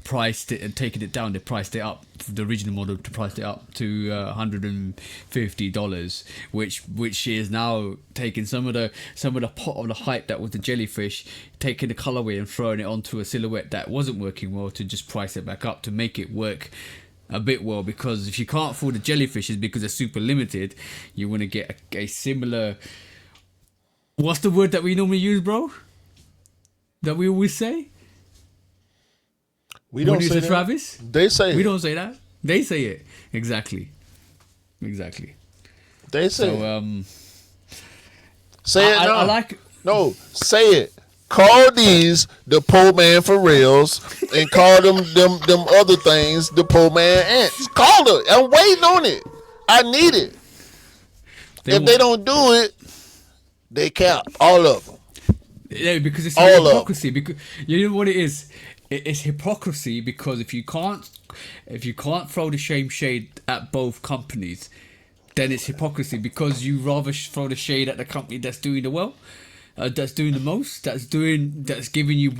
priced it and taken it down, they priced it up. The original model to priced it up to $150, which is now taking some of the pot of the hype that was the jellyfish, taking the colorway and throwing it onto a silhouette that wasn't working well to just price it back up to make it work a bit well. Because if you can't afford the jellyfishes because they're super limited, you want to get a similar. What's the word that we normally use, bro? That we always say? We don't When you say say that. Travis? They say We it. don't say that. They say it. Exactly. They say So it. Say it now. I like. No, say it. Call these the poor man for reals and call them other things the poor man ants. Call them. I'm waiting on it. I need it. If they don't do it, they cap. All of them. Yeah, because it's All of hypocrisy. Because you know what it is. It's hypocrisy because if you can't throw the shade at both companies, then it's hypocrisy because you rather throw the shade at the company that's doing the well, that's doing the most, that's giving you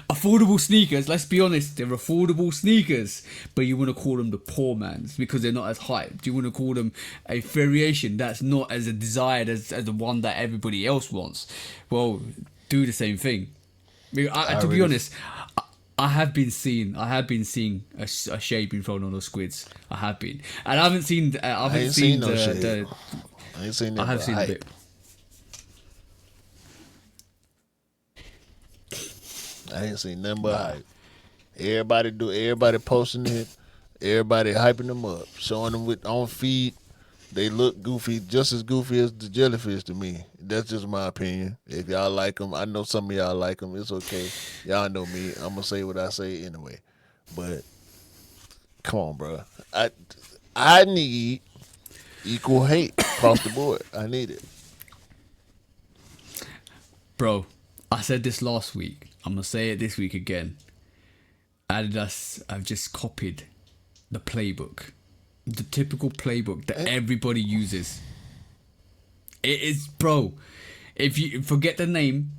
affordable sneakers. Let's be honest, they're affordable sneakers, but you want to call them the poor man's because they're not as hyped. You want to call them a variation that's not as desired as the one that everybody else wants. Well, do the same thing. To be honest, I have been seeing a shade being thrown on those squids. I have been, and I haven't seen. I haven't ain't seen seen no shade. the. I ain't seen that. I have seen a hype. bit. I ain't seen nothing but hype. Everybody posting it, everybody hyping them up, showing them on feed. They look goofy, just as goofy as the jellyfish to me. That's just my opinion. If y'all like them, I know some of y'all like them. It's okay. Y'all know me. I'm gonna say what I say anyway. But come on, bro. I need equal hate across the board. I need it. Bro, I said this last week. I'm gonna say it this week again. Adidas have just copied the playbook, the typical playbook that everybody uses. It is, bro. If you forget the name,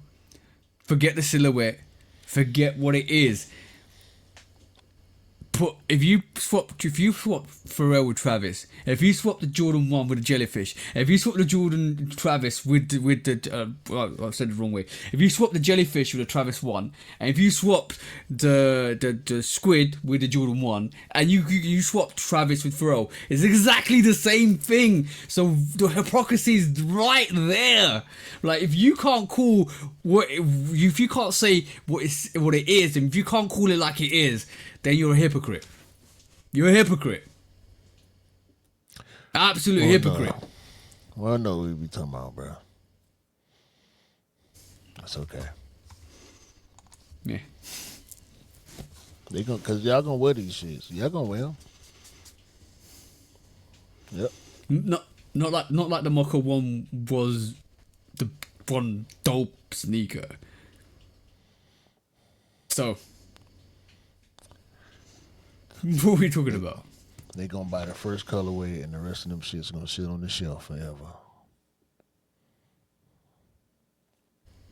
forget the silhouette, forget what it is. if you swap Pharrell with Travis, if you swap the Jordan 1 with the jellyfish, if you swap the Jordan Travis with the I said it the wrong way. If you swap the jellyfish with the Travis 1, and if you swap the squid with the Jordan 1, and you swap Travis with Pharrell, it's exactly the same thing. So the hypocrisy is right there. Like, if you can't call if you can't say what it is, and if you can't call it like it is, then you're a hypocrite. You're a hypocrite. Absolute hypocrite. Well, I know what we be talking about, bro. That's okay. Yeah. They gonna, cause y'all gonna wear these shits. Y'all gonna wear them. Yep. Not like the Mocha 1 was the one dope sneaker. So, what are we talking about? They gonna buy the first colorway, and the rest of them shits gonna sit on the shelf forever.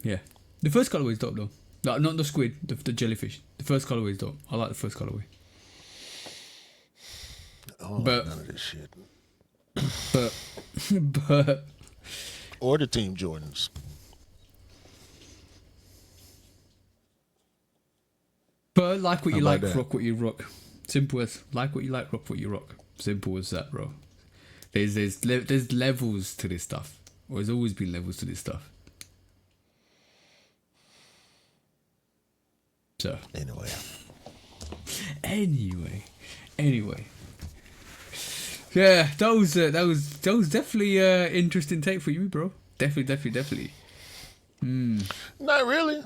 Yeah, the first colorway is dope though. No, not the squid, the jellyfish. The first colorway is dope. I like the first colorway. I don't like none of this shit. But Or the Team Jordans. like what you How like, about that? rock what you rock. Simple as like what you like, rock what you rock. Simple as that, bro. There's levels to this stuff. Or there's always been levels to this stuff. So anyway. Yeah, that was definitely interesting take for you, bro. Definitely. Not really.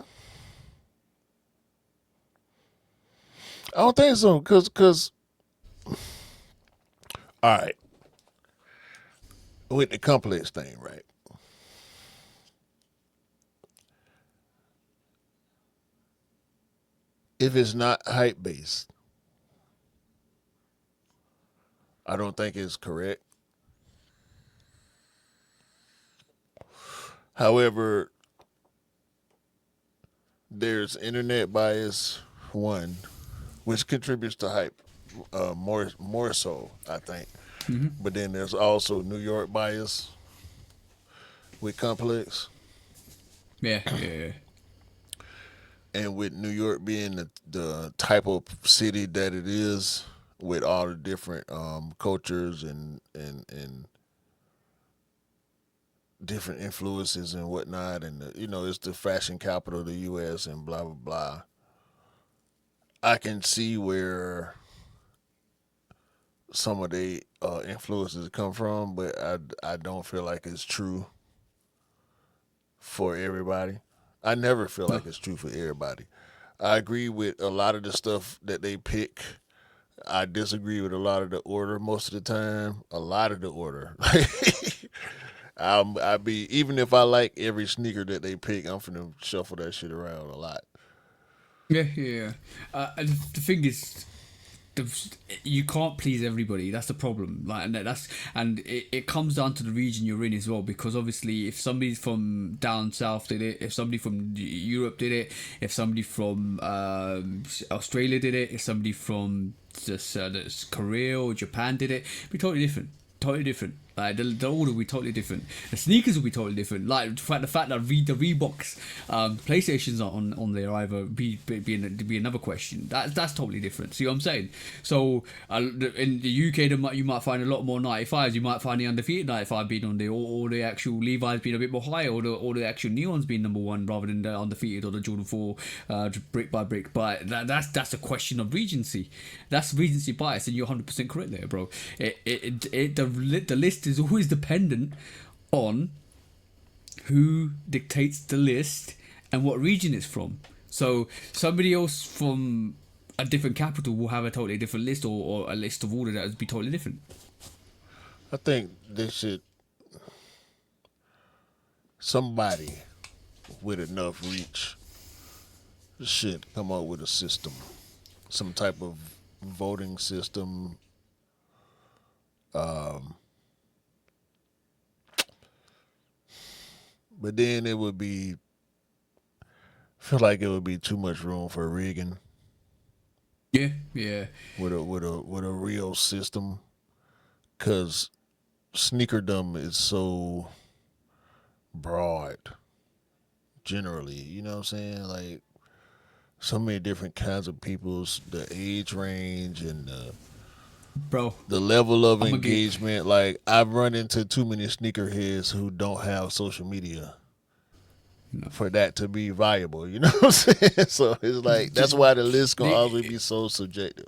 I don't think so, cause all right. With the complex thing, right? If it's not hype based, I don't think it's correct. However, there's internet bias, one, which contributes to hype, more so, I think. But then there's also New York bias with Complex, Yeah. and with New York being the type of city that it is, with all the different cultures and different influences and whatnot, and it's the fashion capital of the U.S. and blah blah blah. I can see where some of the influences come from, but I don't feel like it's true for everybody. I never feel like it's true for everybody. I agree with a lot of the stuff that they pick. I disagree with a lot of the order most of the time. A lot of the order. I be even if I like every sneaker that they pick, I'm finna shuffle that shit around a lot. Yeah. And the thing is, you can't please everybody. That's the problem. Like, and it comes down to the region you're in as well. Because obviously, if somebody from down south did it, if somebody from Europe did it, if somebody from Australia did it, if somebody from just Korea or Japan did it, it'd be totally different. Totally different. Like the order will be totally different. The sneakers will be totally different. Like the fact that the Reeboks, PlayStations are on there either be another question. That's totally different. See what I'm saying? So in the UK, you might find a lot more 95s. You might find the undefeated 95 being on there, or the actual Levi's being a bit more higher, or the actual Neons being number one rather than the undefeated or the Jordan 4 brick by brick. But that's a question of regency. That's regency bias, and you're 100% correct there, bro. The list is always dependent on who dictates the list and what region it's from. So somebody else from a different capital will have a totally different list, or a list of order that would be totally different. I think they should somebody with enough reach should come up with a system, some type of voting system. But then it would feel like it would be too much room for rigging. Yeah, yeah, with a real system, because sneakerdom is so broad generally. You know what I'm saying? Like so many different kinds of people's the age range and bro. the level of I'm gonna get. engagement. Like I've run into too many sneakerheads who don't have social media No. for that to be viable. You know what I'm saying? So it's like that's why the list gonna The, always be so subjective.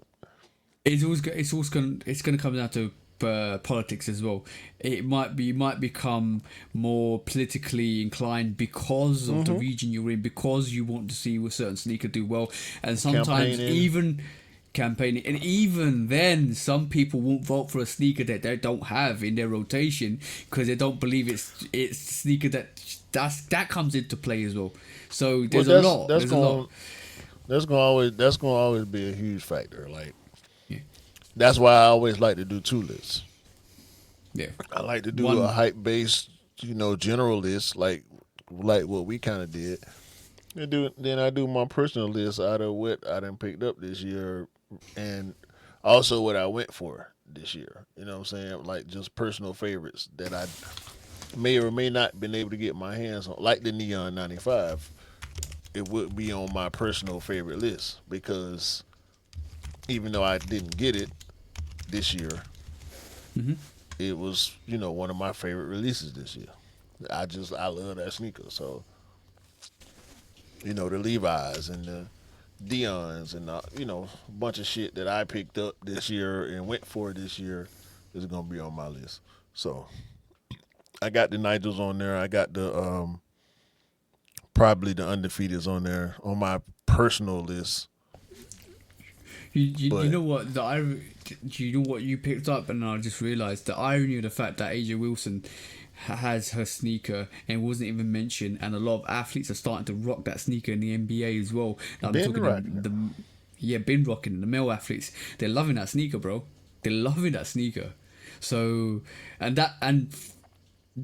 it's gonna come down to politics as well. You might become more politically inclined because of the Mm-hmm. region you're in, because you want to see a certain sneaker do well, and sometimes Campaigning. even campaigning, and even then, some people won't vote for a sneaker that they don't have in their rotation because they don't believe it's a sneaker that comes into play as well. So Well, there's a lot. that's There's a lot. going that's gonna always be a huge factor. Like Yeah, that's why I always like to do two lists. yeah. I like to do a One. hype based, general list, like what we kind of did. Then I do my personal list out of what I done picked up this year, and also what I went for this year. You know what I'm saying? Like just personal favorites that I may or may not been able to get my hands on, like the Neon 95. It would be on my personal favorite list because even though I didn't get it this year, Hmm. it was one of my favorite releases this year. I love that sneaker. So the Levi's and the Dion's and a bunch of shit that I picked up this year and went for this year is gonna be on my list. So I got the Nigels on there. I got the probably the undefeateds on there on my personal list. You But know what you know what you picked up, and I just realised the irony of the fact that AJ Wilson has her sneaker and wasn't even mentioned, and a lot of athletes are starting to rock that sneaker in the NBA as well. I'm been talking rocking it. been rocking it. The male athletes, they're loving that sneaker, bro. They're loving that sneaker. So and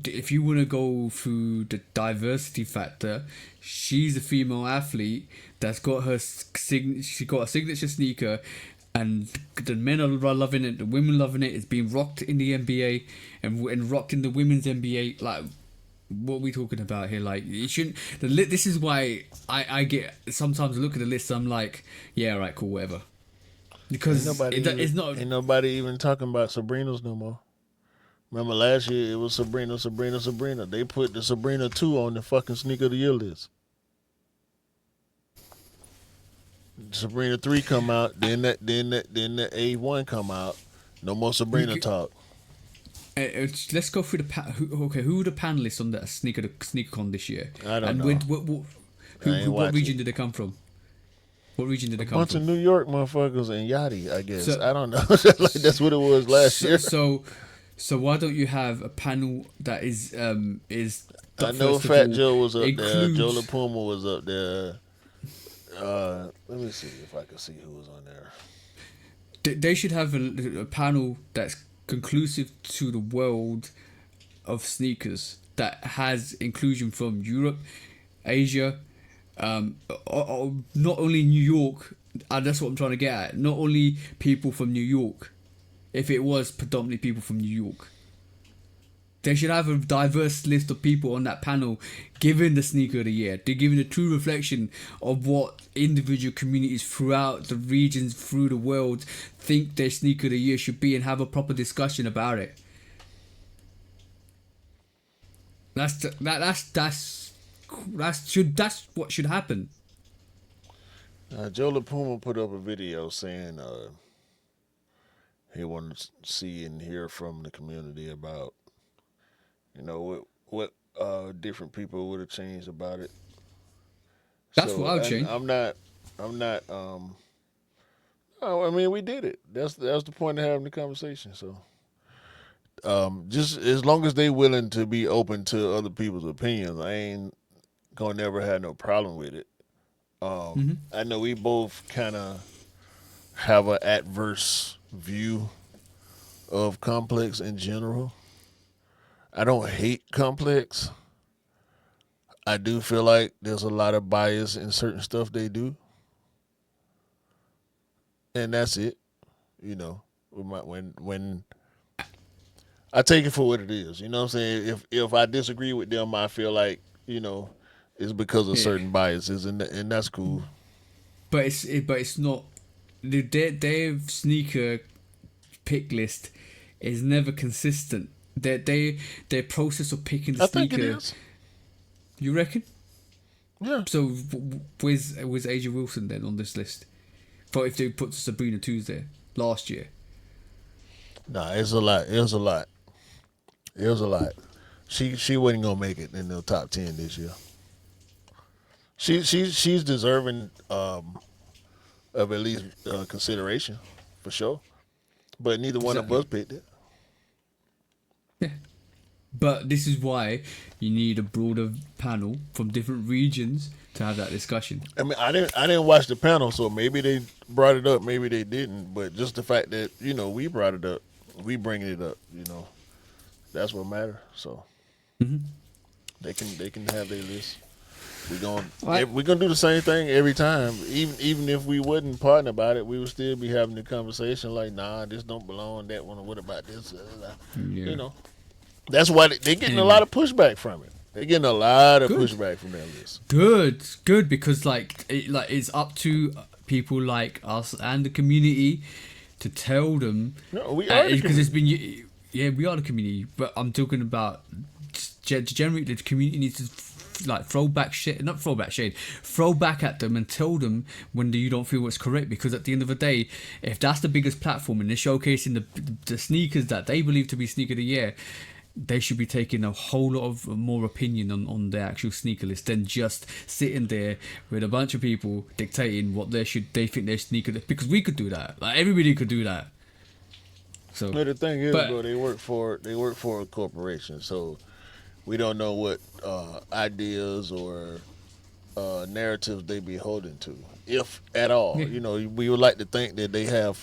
if you want to go through the diversity factor, she's a female athlete that's got she got a signature sneaker, and the men are loving it, the women loving it. It's being rocked in the NBA and rocked in the women's NBA. Like, what are we talking about here? Like, it shouldn't. This is why I get sometimes look at the list. I'm like, yeah, all right, cool, whatever, because it's not. ain't nobody even talking about Sabrina's no more. Remember last year it was Sabrina. They put the Sabrina 2 on the fucking sneaker of the year list. Sabrina 3 come out, then the A1 come out. No more Sabrina talk. Let's go through who are the panelists on that sneaker con this year? I don't And know. what region did they come from? What region did they come Bunch from? of New York motherfuckers and Yachty, I guess. So- I don't know. Like that's what it was last year. So why don't you have a panel that is I know first of Fat all, Joe was up there. includes- Joe LaPuma was up there. Let me see if I can see who was on there. They should have a panel that's conclusive to the world of sneakers that has inclusion from Europe, Asia, not only New York. That's what I'm trying to get at. Not only people from New York. If it was predominantly people from New York, they should have a diverse list of people on that panel giving the sneaker of the year. They're giving a true reflection of what individual communities throughout the regions, through the world, think their sneaker of the year should be, and have a proper discussion about it. That's what should happen. Joe LaPuma put up a video saying he wanted to see and hear from the community about what different people would have changed about it. That's So what I would and change. I'm not oh, I mean we did it. That's the point of having the conversation. So just as long as they willing to be open to other people's opinions, I ain't gonna never have no problem with it. I know we both kind of have an adverse view of Complex in general. I don't hate Complex. I do feel like there's a lot of bias in certain stuff they do. and that's it. You know, when I take it for what it is. You know what I'm saying? If I disagree with them, I feel like it's because of Yeah. certain biases, and that's cool. But it's not. Their sneaker pick list is never consistent. Their process of picking the I think it sneaker. is. You reckon? Yeah. So where's AJ Wilson then on this list? For if they put Sabrina twos there last year. Nah, it's a lot. It was a lot. It was a lot. She wasn't gonna make it in the top 10 this year. She's deserving of at least consideration for sure. But neither one of us picked it. Yeah. But this is why you need a broader panel from different regions to have that discussion. I mean, I didn't watch the panel, so maybe they brought it up, maybe they didn't. But just the fact that we brought it up, we bringing it up, that's what matters. So they can have their list. We're gonna do the same thing every time. Even if we wouldn't partner about it, we would still be having the conversation like, nah, this don't belong. That one, what about this? Yeah. That's why they're getting a lot of pushback from it. They're getting a lot of Good. pushback from that list. Good, because it's up to people like us and the community to tell them. No, we are the because it's been we are the community, but I'm talking about generally the community needs to throw back at them and tell them when you don't feel what's correct, because at the end of the day, if that's the biggest platform and they're showcasing the sneakers that they believe to be sneaker of the year, they should be taking a whole lot of more opinion on their actual sneaker list than just sitting there with a bunch of people dictating what they think their sneaker, because we could do that. Like, everybody could do that. So No, the thing is, but- bro, they work for a corporation, so we don't know what ideas or narratives they be holding to, if at all. Yeah. We would like to think that they have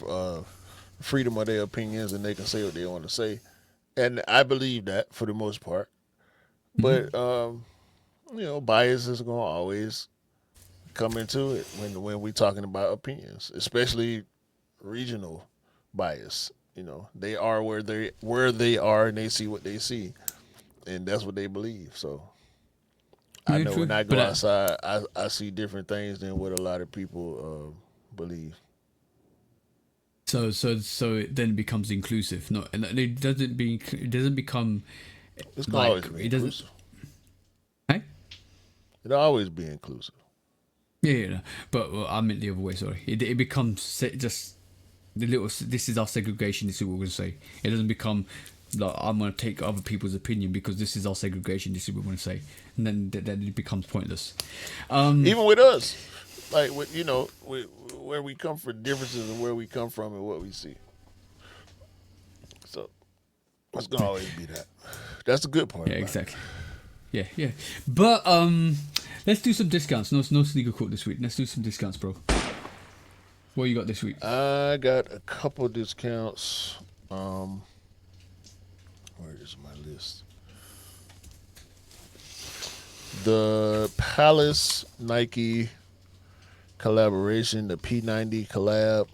freedom of their opinions and they can say what they want to say, and I believe that for the most part. But bias is gonna always come into it when we talking about opinions, especially regional bias. They are where they are, and they see what they see, and that's what they believe. So I Yeah, know true. when I go But outside, I see different things than what a lot of people believe. So it then becomes inclusive. No, and it doesn't become It's gonna always be it doesn't. inclusive. Hey? It'll always be inclusive. Yeah, no. But I meant the other way. Sorry, it becomes just the little. This is our segregation. This is what we're gonna say. It doesn't become like I'm gonna take other people's opinion because this is our segregation. This is what we're gonna say, and then it becomes pointless. Even with us, like where we come from, differences in where we come from and what we see. So it's gonna always be that. That's the good part. Yeah, about it. exactly. Yeah. But let's do some discounts. No sneaker court this week. Let's do some discounts, bro. What you got this week? I got a couple discounts. Where is my list? The Palace Nike collaboration, the P90 collab.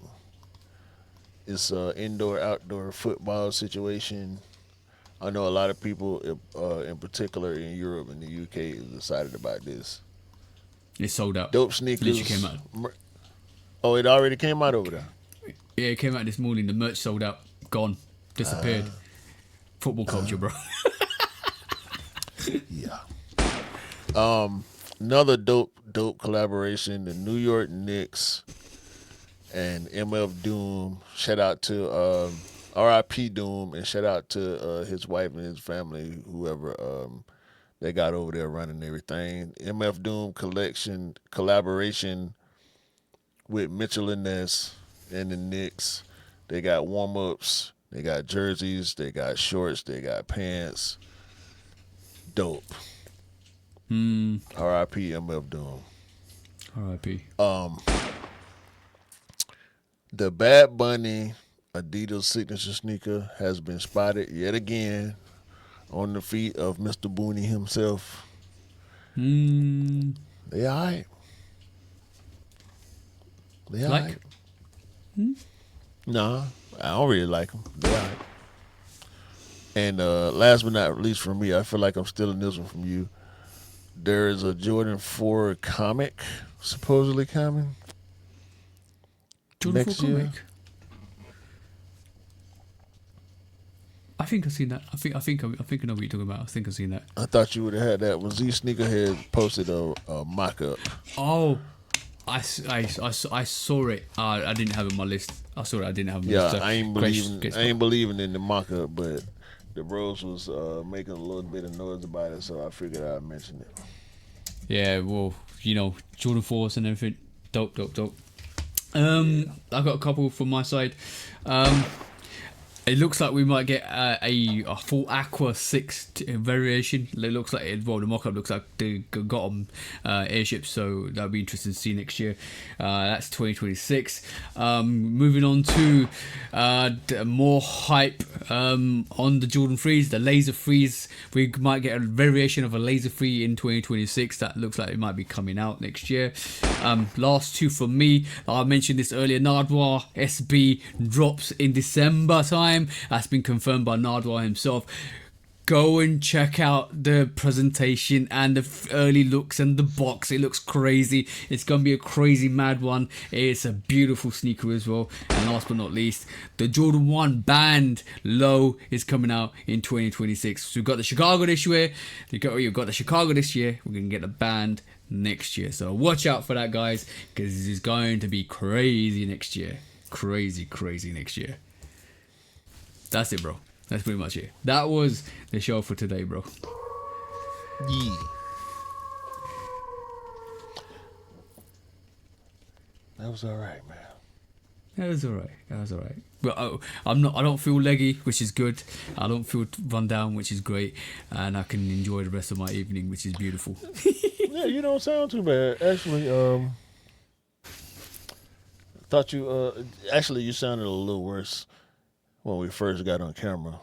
It's an indoor-outdoor football situation. I know a lot of people, in particular in Europe and the UK, is excited about this. It's sold out. Dope sneakers. Literally came out. Oh, it already came out over there. Yeah, it came out this morning. The merch sold out. Gone. Disappeared. Football culture, bro. Yeah. Another dope collaboration, the New York Knicks and MF Doom. Shout out to RIP Doom, and shout out to his wife and his family, whoever they got over there running everything. MF Doom collaboration with Mitchell and Ness and the Knicks. They got warm-ups, they got jerseys, they got shorts, they got pants. Dope. R.I.P. MF Doom. R.I.P. The Bad Bunny Adidas signature sneaker has been spotted yet again on the feet of Mr. Booney himself. They all right. They all Like? right. Nah, I don't really like them. And last but not least from me, I feel like I'm stealing this one from you. There is a Jordan 4 comic supposedly coming Jordan next 4 year. comic. I think I've seen that. I think I know what you're talking about. I think I've seen that. I thought you would have had that when Z Sneakerhead posted a mock-up. Oh, I saw it. I didn't have it on my list. I saw it. I didn't have it on my Yeah, list. I ain't believing in the mock-up, but the bros was making a little bit of noise about it, so I figured I'd mention it. Yeah, well, Jordan 4s and everything. Dope. I got a couple from my side. It looks like we might get a full Aqua 6 variation. It looks like the mock-up looks like they got on airships, so that'll be interesting to see next year. That's 2026. Moving on to more hype on the Jordan 3s, the Laser 3s. We might get a variation of a Laser 3 in 2026. That looks like it might be coming out next year. Last two for me, I mentioned this earlier, Nardwuar SB drops in December time. That's been confirmed by Nardwuar himself. Go and check out the presentation and the early looks and the box. It looks crazy. It's going to be a crazy mad one. It's a beautiful sneaker as well. And last but not least, the Jordan 1 Band Low is coming out in 2026. So we've got the Chicago this year. You've got the Chicago this year. We're going to get the Band next year. So watch out for that, guys, because it's going to be crazy next year. Crazy next year. That's it, bro. That's pretty much it. That was the show for today, bro. Yeah. That was all right, man. That was alright. But I don't feel leggy, which is good. I don't feel run down, which is great. And I can enjoy the rest of my evening, which is beautiful. Yeah, you don't sound too bad. Actually, thought you actually you sounded a little worse when we first got on camera.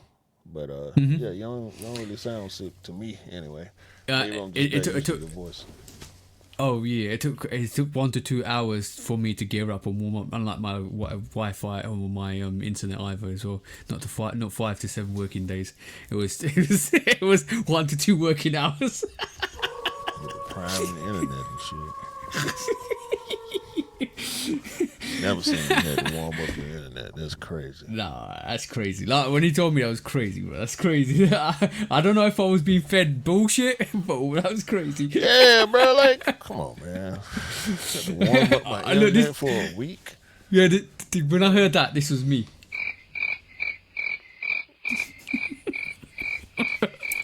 But yeah, you don't really sound sick to me anyway. Maybe I'm just it took your voice. Oh yeah, it took 1 to 2 hours for me to gear up and warm up. Unlike my Wi-Fi or my internet either as well. Not 5 to 7 working days. It was 1 to 2 working hours. Prime the internet and shit. Never seen you had to warm up the internet. That's crazy. Nah, that's crazy. Like when he told me that was crazy, bro. That's crazy. I don't know if I was being fed bullshit, but that was crazy. Yeah, bro. Like, come on, man. Had to warm up my internet for a week. Yeah, when I heard that, this was me.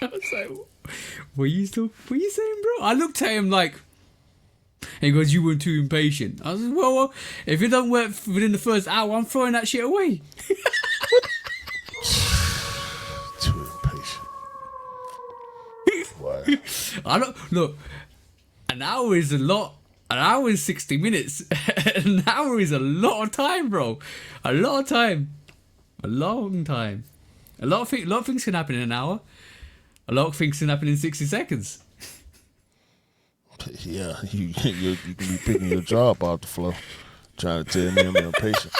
I was like, what are you saying, bro? I looked at him like, and he goes, you weren't too impatient. I was like, well, if it don't work within the first hour, I'm throwing that shit away. Too impatient. Why? I don't look. An hour is a lot. An hour is 60 minutes. An hour is a lot of time, bro. A lot of time. A long time. A lot of things can happen in an hour. A lot of things can happen in 60 seconds. Yeah, you can be picking your job off the floor, trying to tell me I'm impatient.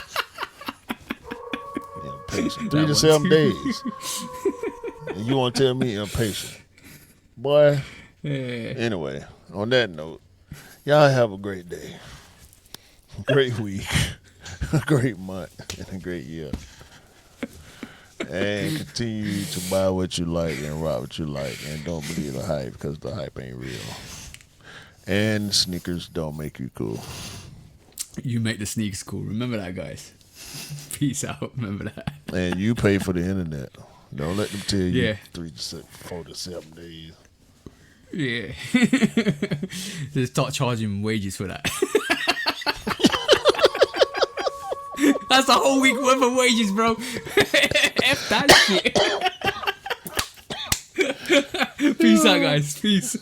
Impatient. 3 to 7 days. And you want to tell me impatient. Boy. Yeah. Anyway, on that note, y'all have a great day. A great week. A great month. And a great year. And continue to buy what you like and rock what you like. And don't believe the hype, because the hype ain't real. And sneakers don't make you cool. You make the sneakers cool. Remember that, guys. Peace out. Remember that. And you pay for the internet. Don't let them tell you Yeah. 4 to 7 days. Yeah. Just start charging wages for that. That's a whole week worth of wages, bro. F that shit. Peace out, guys. Peace.